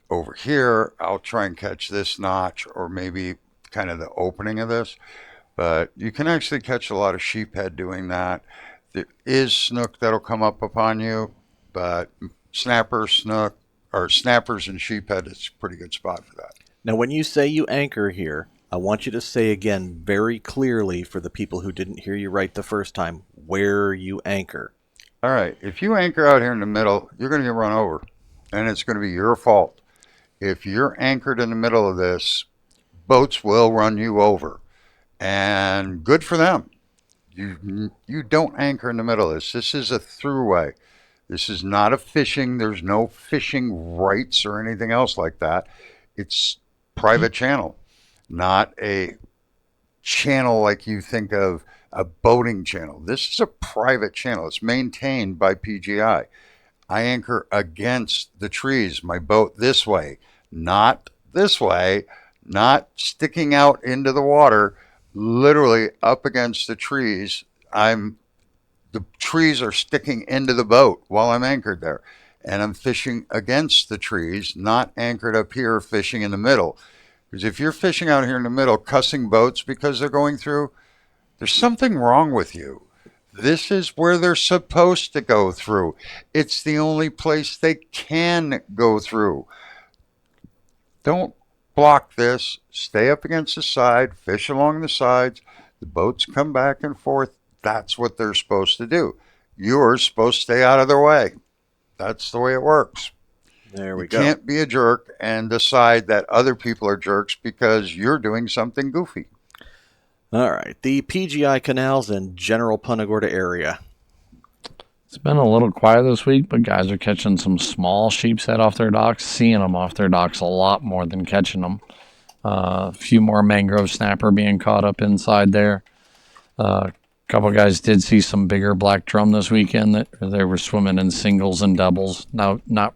Over here, I'll try and catch this notch or maybe kind of the opening of this, but you can actually catch a lot of sheephead doing that. There is snook that'll come up upon you, but snappers and sheephead, it's a pretty good spot for that. Now, when you say you anchor here, I want you to say again very clearly for the people who didn't hear you right the first time, where you anchor. All right, if you anchor out here in the middle, you're going to get run over, and it's going to be your fault. If you're anchored in the middle of this, boats will run you over, and good for them. You don't anchor in the middle of this. This is a throughway. This is not a fishing. There's no fishing rights or anything else like that. It's private channel, not a channel like you think of a boating channel. This is a private channel. It's maintained by PGI. I anchor against the trees, my boat this way, not this way, not sticking out into the water, literally up against the trees. The trees are sticking into the boat while I'm anchored there. And I'm fishing against the trees, not anchored up here fishing in the middle. Because if you're fishing out here in the middle, cussing boats because they're going through, there's something wrong with you. This is where they're supposed to go through. It's the only place they can go through. Don't block this. Stay up against the side, fish along the sides. The boats come back and forth. That's what they're supposed to do. You're supposed to stay out of their way. That's the way it works. There we You go. can't be a jerk and decide that other people are jerks because you're doing something goofy. All right. The PGI canals and general Punta Gorda area. It's been a little quiet this week, but guys are catching some small sheepshead off their docks, seeing them off their docks a lot more than catching them. A few more mangrove snapper being caught up inside there. A couple guys did see some bigger black drum this weekend that they were swimming in singles and doubles. Now, not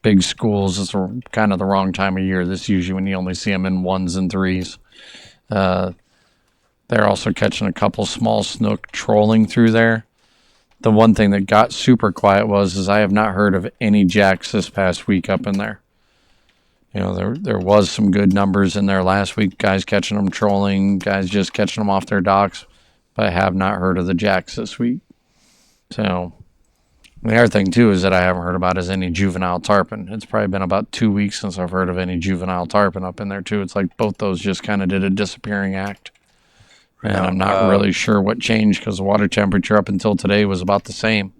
big schools. It's kind of the wrong time of year. This is usually when you only see them in ones and threes. They're also catching a couple small snook trolling through there. The one thing that got super quiet is I have not heard of any jacks this past week up in there. You know, there was some good numbers in there last week, guys catching them trolling, guys just catching them off their docks, but I have not heard of the jacks this week. So the other thing too is that I haven't heard about is any juvenile tarpon. It's probably been about 2 weeks since I've heard of any juvenile tarpon up in there too. It's like both those just kind of did a disappearing act. And I'm not really sure what changed because the water temperature up until today was about the same.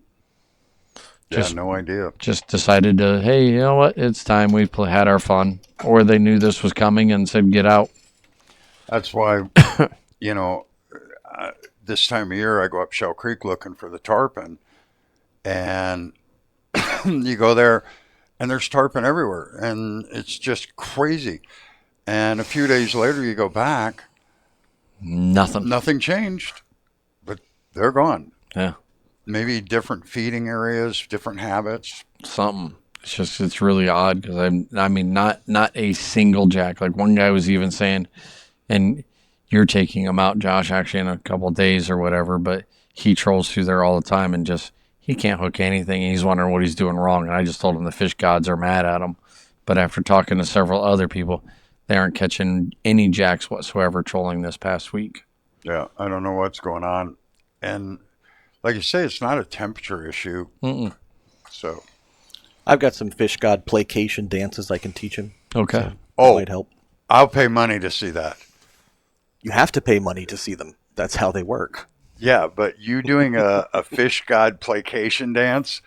No idea. Just decided to, hey, you know what? It's time. We've had our fun. Or they knew this was coming and said, get out. That's why, this time of year I go up Shell Creek looking for the tarpon. And you go there and there's tarpon everywhere. And it's just crazy. And a few days later you go back. Nothing changed, but they're gone. Yeah. Maybe different feeding areas, different habits. Something. It's really odd because not a single jack. Like one guy was even saying, and you're taking him out, Josh, actually in a couple of days or whatever, but he trolls through there all the time and he can't hook anything. And he's wondering what he's doing wrong. And I just told him the fish gods are mad at him. But after talking to several other people, they aren't catching any jacks whatsoever trolling this past week. Yeah, I don't know what's going on. And like you say, it's not a temperature issue. So I've got some fish god placation dances I can teach him. Okay. So that might help. I'll pay money to see that. You have to pay money to see them. That's how they work. Yeah, but you doing a fish god placation dance?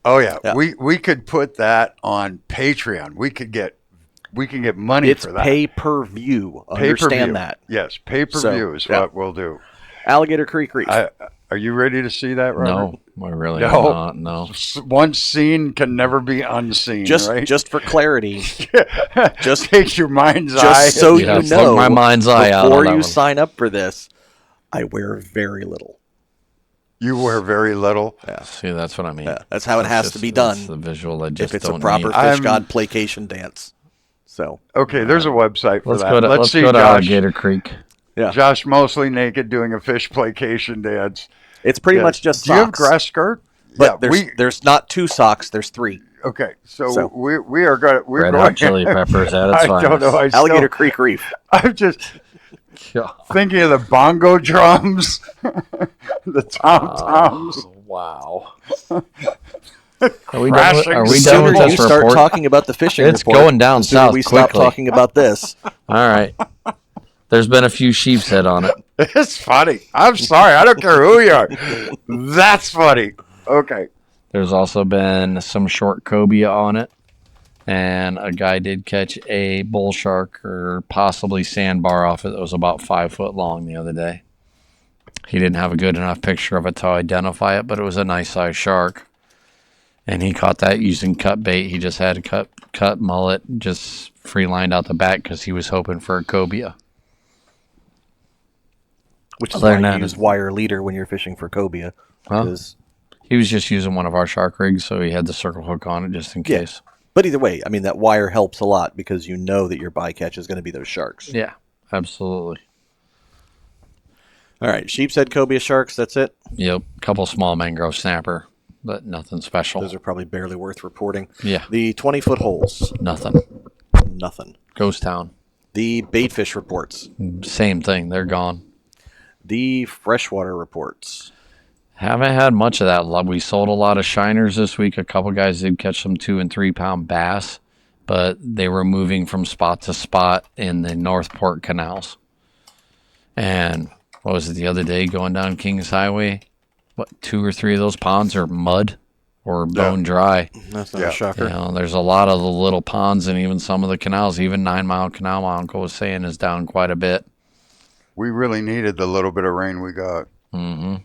Oh, yeah. We could put that on Patreon. We can get money for that. It's pay-per-view. Understand that. Yes, pay-per-view is what we'll do. Alligator Creek Reef. Are you ready to see that, Robert? No, I really am not. No. One seen can never be unseen, right? Just for clarity. Just take your mind's eye. Just so you know, my mind's eye out before on you that sign up for this, I wear very little. You wear very little. Yeah. See, that's what I mean. Yeah, that's how it has to be done. That's the visual I just if it's don't a proper need. fish god placation dance. So okay, there's a website for that. Let's see go to Josh, Alligator Creek. Yeah. Josh mostly naked doing a fish placation dance. It's pretty much just socks. Do you have grass skirt? But there's not 2 socks. There's 3. Okay, so we are going. We're Red going. Hot Chili Peppers at its I don't know. Alligator Creek Reef. I'm just thinking of the bongo drums, the tom toms. Wow. Are we Crashing done with The sooner this you start report? talking about the fishing It's report, going down the sooner south we stop quickly. talking about this. All right. There's been a few sheepshead on it. It's funny. I'm sorry. I don't care who you are. That's funny. Okay. There's also been some short cobia on it. And a guy did catch a bull shark or possibly sandbar off it that was about 5 foot long the other day. He didn't have a good enough picture of it to identify it, but it was a nice sized shark. And he caught that using cut bait. He just had a cut mullet, just free lined out the back because he was hoping for a cobia. Which is Other why than you that, use wire leader when you're fishing for cobia. Huh? 'Cause- He was just using one of our shark rigs, so he had the circle hook on it just in Yeah. case. But either way, I mean, that wire helps a lot because you know that your bycatch is going to be those sharks. Yeah, absolutely. All right, sheepshead cobia sharks, that's it? Yep, couple small mangrove snapper, but nothing special. Those are probably barely worth reporting. Yeah, The 20-foot holes, nothing. nothing. Ghost town. The baitfish reports. Same thing. They're gone. The freshwater reports. Haven't had much of that. We sold a lot of shiners this week. A couple guys did catch some 2 and 3 pound bass, but they were moving from spot to spot in the Northport canals. And what was it the other day going down Kings Highway? What, 2 or 3 of those ponds are mud or bone dry. That's not Yeah. a shocker. You know, there's a lot of the little ponds and even some of the canals. Even 9 Mile Canal, my uncle was saying, is down quite a bit. We really needed the little bit of rain we got. Mm-hmm.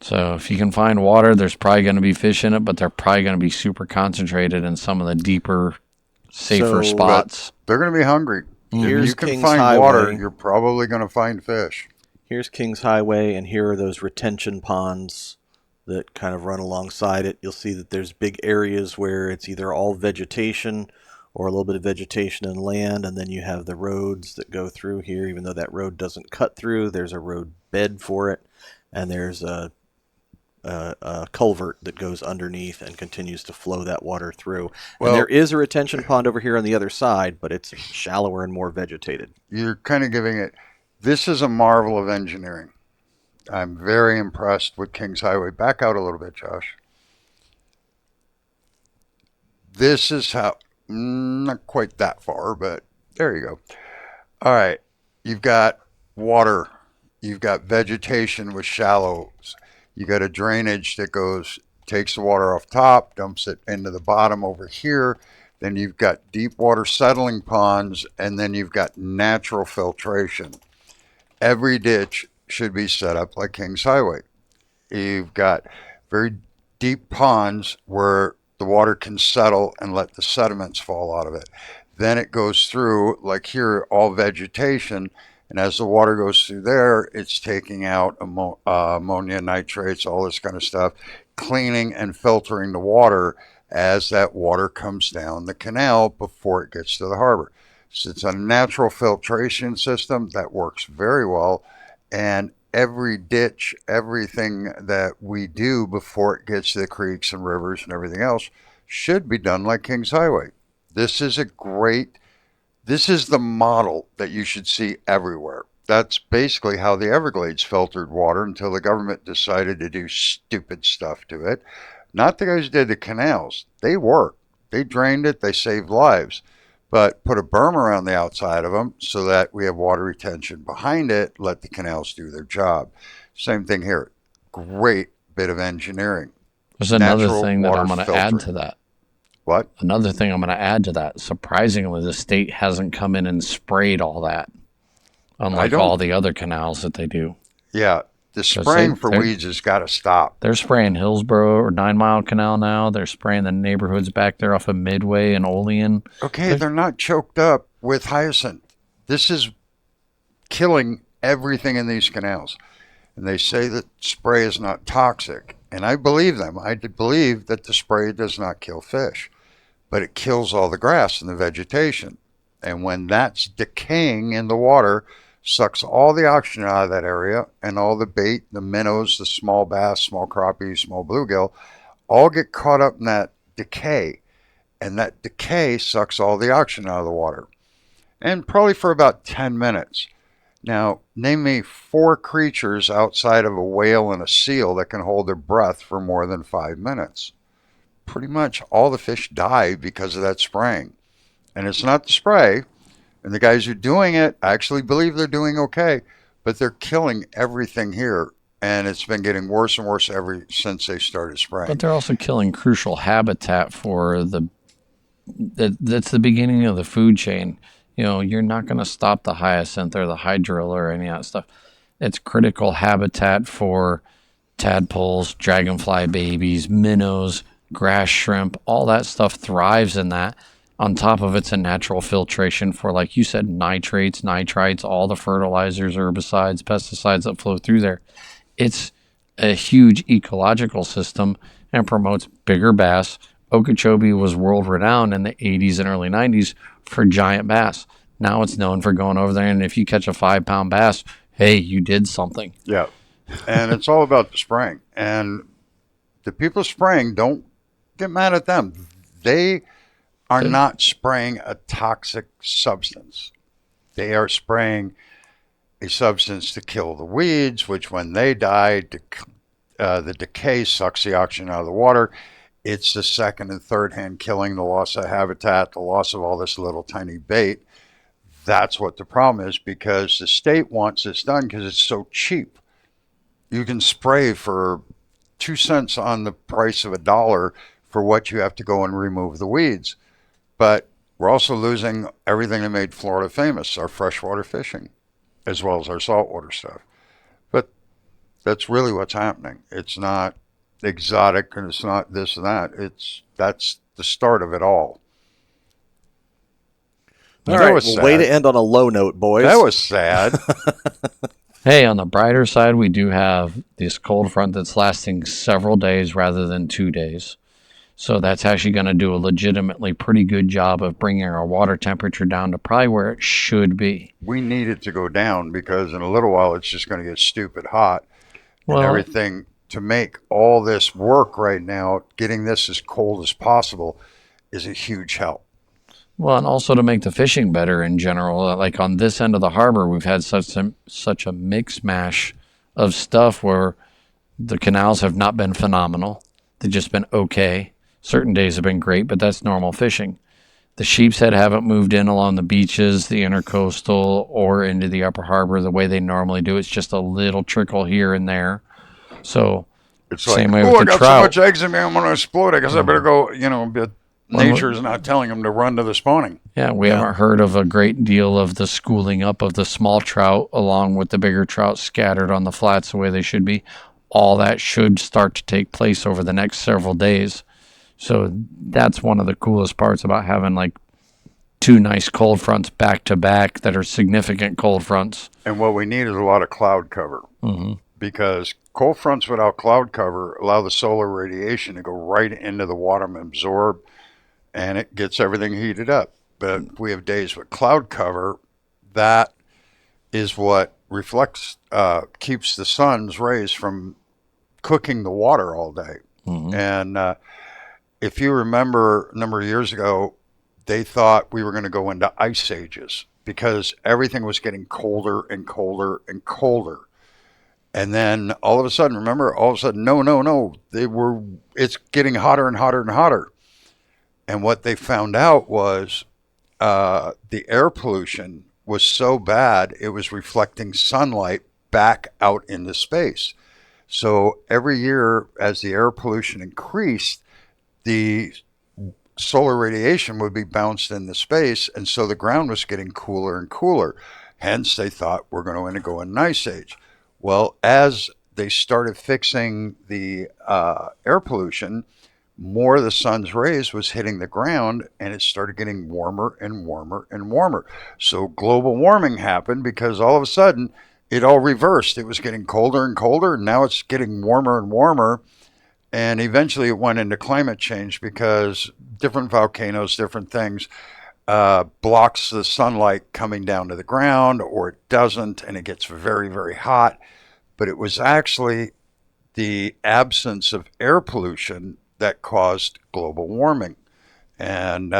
So if you can find water, there's probably going to be fish in it, but they're probably going to be super concentrated in some of the deeper, safer So, spots. They're going to be hungry. Here's If you can Kings find water, Highway. you're probably going to find fish. Here's Kings Highway, and here are those retention ponds that kind of run alongside it. You'll see that there's big areas where it's either all vegetation or a little bit of vegetation and land, and then you have the roads that go through here. Even though that road doesn't cut through, there's a road bed for it, and there's a culvert that goes underneath and continues to flow that water through. Well- And there is a retention pond over here on the other side, but it's shallower and more vegetated. You're kind of giving it. This is a marvel of engineering. I'm very impressed with Kings Highway. Back out a little bit, Josh. This is how, not quite that far, but there you go. All right. You've got water. You've got vegetation with shallows. You got a drainage that takes the water off top, dumps it into the bottom over here. Then you've got deep water settling ponds, and then you've got natural filtration. Every ditch should be set up like Kings Highway. You've got very deep ponds where the water can settle and let the sediments fall out of it. Then it goes through, like here, all vegetation. And as the water goes through there, it's taking out ammonia, nitrates, all this kind of stuff, cleaning and filtering the water as that water comes down the canal before it gets to the harbor. So it's a natural filtration system that works very well. And every ditch, everything that we do before it gets to the creeks and rivers and everything else should be done like Kings Highway. This is the model that you should see everywhere. That's basically how the Everglades filtered water until the government decided to do stupid stuff to it. Not the guys who did the canals. They worked. They drained it. They saved lives. But put a berm around the outside of them so that we have water retention behind it. Let the canals do their job. Same thing here. Great bit of engineering. There's another Natural thing that I'm water going to add filtering. to that. What? Another thing I'm going to add to that. Surprisingly, the state hasn't come in and sprayed all that, unlike don't- all the other canals that they do. Yeah. The spraying for they're- weeds has got to stop. They're spraying Hillsborough or 9 Mile Canal now. They're spraying the neighborhoods back there off of Midway and Olean. Okay, they're not choked up with hyacinth. This is killing everything in these canals. And they say that spray is not toxic. And I believe them. I believe that the spray does not kill fish, but it kills all the grass and the vegetation. And when that's decaying in the water, sucks all the oxygen out of that area, and all the bait, the minnows, the small bass, small crappie, small bluegill, all get caught up in that decay. And that decay sucks all the oxygen out of the water. And probably for about 10 minutes. Now, name me 4 creatures outside of a whale and a seal that can hold their breath for more than 5 minutes. Pretty much all the fish die because of that spraying. And it's not the spray. And the guys who are doing it actually believe they're doing okay, but they're killing everything here. And it's been getting worse and worse ever since they started spraying. But they're also killing crucial habitat for that's the beginning of the food chain. You know, you're not going to stop the hyacinth or the hydrilla or any of that stuff. It's critical habitat for tadpoles, dragonfly babies, minnows, grass shrimp. All that stuff thrives in that. On top of it's a natural filtration for, like you said, nitrates, nitrites, all the fertilizers, herbicides, pesticides that flow through there. It's a huge ecological system and promotes bigger bass. Okeechobee was world renowned in the 80s and early 90s for giant bass. Now it's known for going over there, and if you catch a 5-pound bass, hey, you did something. Yeah. And it's all about the spraying. And the people spraying, don't get mad at them. They are not spraying a toxic substance. They are spraying a substance to kill the weeds, which when they die, the decay sucks the oxygen out of the water. It's the second and third hand killing, the loss of habitat, the loss of all this little tiny bait. That's what the problem is, because the state wants this done because it's so cheap. You can spray for 2 cents on the price of $1 for what you have to go and remove the weeds. But we're also losing everything that made Florida famous, our freshwater fishing, as well as our saltwater stuff. But that's really what's happening. It's not exotic and it's not this and that. That's the start of it all. All right, well, way to end on a low note, boys. That was sad. Hey, on the brighter side, we do have this cold front that's lasting several days rather than 2 days. So that's actually going to do a legitimately pretty good job of bringing our water temperature down to probably where it should be. We need it to go down because in a little while it's just going to get stupid hot. And everything to make all this work right now, getting this as cold as possible, is a huge help. Well, and also to make the fishing better in general. Like on this end of the harbor, we've had such a mix mash of stuff where the canals have not been phenomenal. They've just been okay. Certain days have been great, but that's normal fishing. The sheepshead haven't moved in along the beaches, the intercoastal, or into the upper harbor the way they normally do. It's just a little trickle here and there. So it's same like, way with I the got trout. so much eggs in me, I'm going to explode. I guess I better go, but nature's not telling them to run to the spawning. Yeah, we haven't heard of a great deal of the schooling up of the small trout along with the bigger trout scattered on the flats the way they should be. All that should start to take place over the next several days. So that's one of the coolest parts about having like 2 nice cold fronts back to back that are significant cold fronts. And what we need is a lot of cloud cover, because cold fronts without cloud cover allow the solar radiation to go right into the water and absorb, and it gets everything heated up. But if we have days with cloud cover, that is what reflects, keeps the sun's rays from cooking the water all day. And if you remember a number of years ago, they thought we were going to go into ice ages because everything was getting colder and colder and colder. And then all of a sudden, no, it's getting hotter and hotter and hotter. And what they found out was the air pollution was so bad, it was reflecting sunlight back out into space. So every year as the air pollution increased, the solar radiation would be bounced into space, and so the ground was getting cooler and cooler. Hence, they thought we're going to go in an ice age. Well, as they started fixing the air pollution, more of the sun's rays was hitting the ground, and it started getting warmer and warmer and warmer. So global warming happened because all of a sudden it all reversed. It was getting colder and colder, and now it's getting warmer and warmer. And eventually it went into climate change because different volcanoes, different things, blocks the sunlight coming down to the ground, or it doesn't, and it gets very, very hot. But it was actually the absence of air pollution that caused global warming. And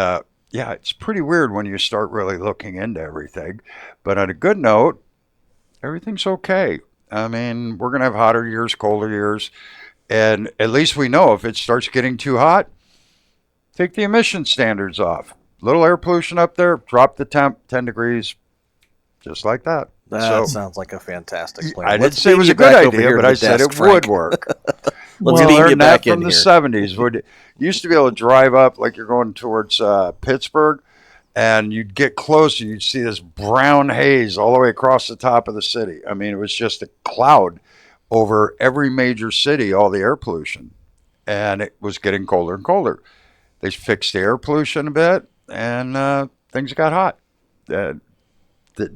it's pretty weird when you start really looking into everything. But on a good note, everything's okay. I mean, we're going to have hotter years, colder years. And at least we know if it starts getting too hot, take the emission standards off. Little air pollution up there, drop the temp 10 degrees, just like that. That sounds like a fantastic plan. I didn't say it was a good idea, but I said it would work. Let's we beam you learned back that from in the here. 70s. You used to be able to drive up like you're going towards Pittsburgh, And you'd get closer, you'd see this brown haze all the way across the top of the city. I mean, it was just a cloud over every major city, all the air pollution. And it was getting colder and colder. They fixed the air pollution a bit, and things got hot.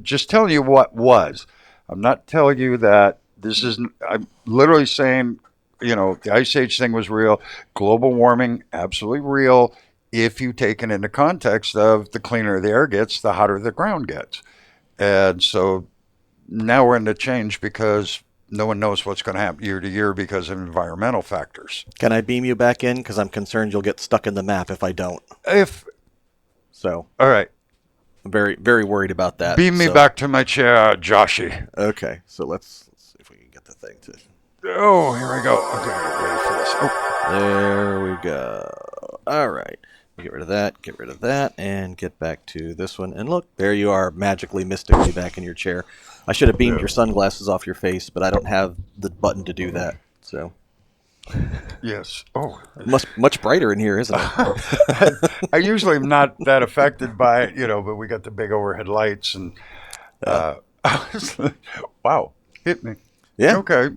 Just telling you what was. I'm not telling you that this is, I'm literally saying, the Ice Age thing was real. Global warming, absolutely real. If you take it into context of the cleaner the air gets, the hotter the ground gets. And so now we're in the change because no one knows what's going to happen year to year because of environmental factors. Can I beam you back in? Because I'm concerned you'll get stuck in the map if I don't. All right. I'm very, very worried about that. Beam me back to my chair, Joshy. Okay, so let's see if we can get the thing to... Oh, here we go. Okay, ready for this. Oh. There we go. All right. Get rid of that, and get back to this one. And look, there you are, magically, mystically back in your chair. I should have beamed your sunglasses off your face, but I don't have the button to do that. So, yes. Oh, much brighter in here, isn't it? I usually am not that affected by it, but we got the big overhead lights, and wow, hit me. Yeah. Okay.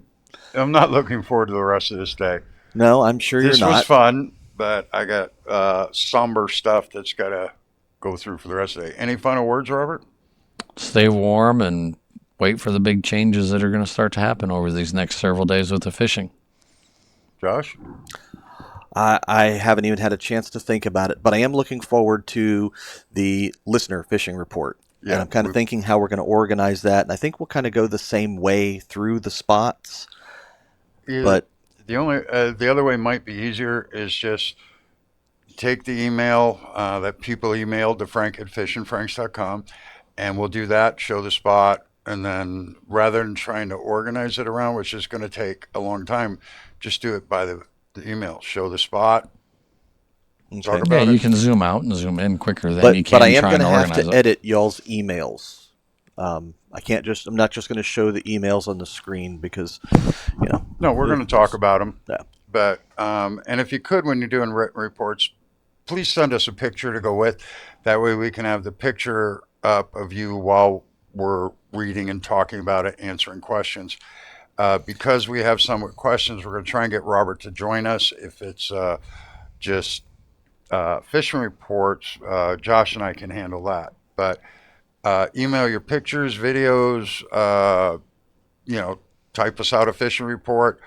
I'm not looking forward to the rest of this day. No, I'm sure you're not. This was fun. But I got somber stuff that's got to go through for the rest of the day. Any final words, Robert? Stay warm and wait for the big changes that are going to start to happen over these next several days with the fishing. Josh? I haven't even had a chance to think about it, but I am looking forward to the listener fishing report. Yeah, and I'm kind of thinking how we're going to organize that. And I think we'll kind of go the same way through the spots. Yeah. But the other way might be easier is just take the email that people emailed to frank@fishandfranks.com, and we'll do that, show the spot, and then rather than trying to organize it around, which is going to take a long time, just do it by the email. Show the spot. Okay. Yeah, you can zoom out and zoom in quicker than you can but I am trying going to to have organize to it. edit y'all's emails. I'm not just going to show the emails on the screen because, No, we're going to talk about them. Yeah. But, and if you could, when you're doing written reports, please send us a picture to go with. That way we can have the picture up of you while we're reading and talking about it, answering questions. Because we have some questions, we're going to try and get Robert to join us. If it's just fishing reports, Josh and I can handle that. But email your pictures, videos, type us out a fishing report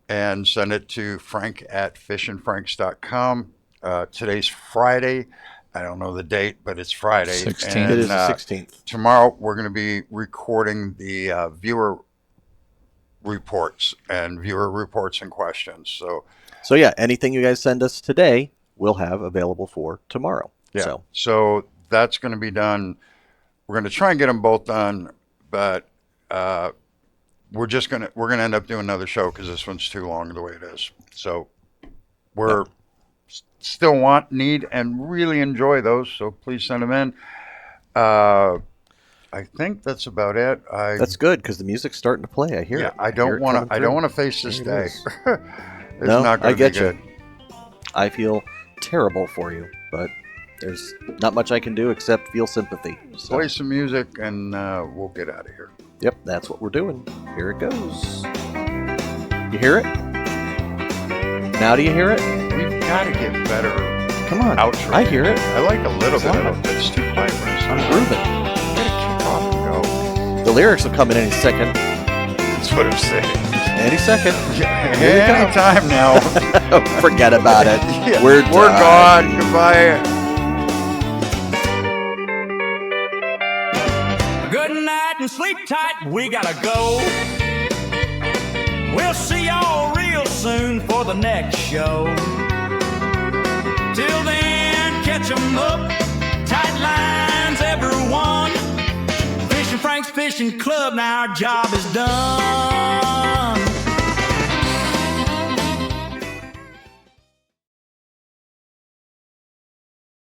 and send it to frank@fishandfranks.com. Today's Friday. I don't know the date, but it's Friday. 16th. And, it is the 16th. Tomorrow we're going to be recording the viewer reports and questions. So yeah, anything you guys send us today, we'll have available for tomorrow. Yeah. So that's going to be done. We're going to try and get them both done, but we're going to end up doing another show because this one's too long the way it is. So we're still need, and really enjoy those. So please send them in. I think that's about it. That's good because the music's starting to play. I hear it. Yeah, I don't want to face this day. It's not going to be good. I feel terrible for you, but there's not much I can do except feel sympathy. So. Play some music and we'll get out of here. Yep, that's what we're doing. Here it goes. You hear it? Now do you hear it? We've got to get better. Come on. Outro. I hear it. I like a little bit of it. It's too quiet. I'm grooving. Kick off and go. The lyrics will come in any second. That's what I'm saying. Any second. Any time now. Forget about it. Yeah, We're gone. Goodbye. Good night and sleep tight, we gotta go. We'll see y'all real soon for the next show. Till then, catch 'em up, tight lines, everyone. Fishin' Frank's Fishing Club, now our job is done.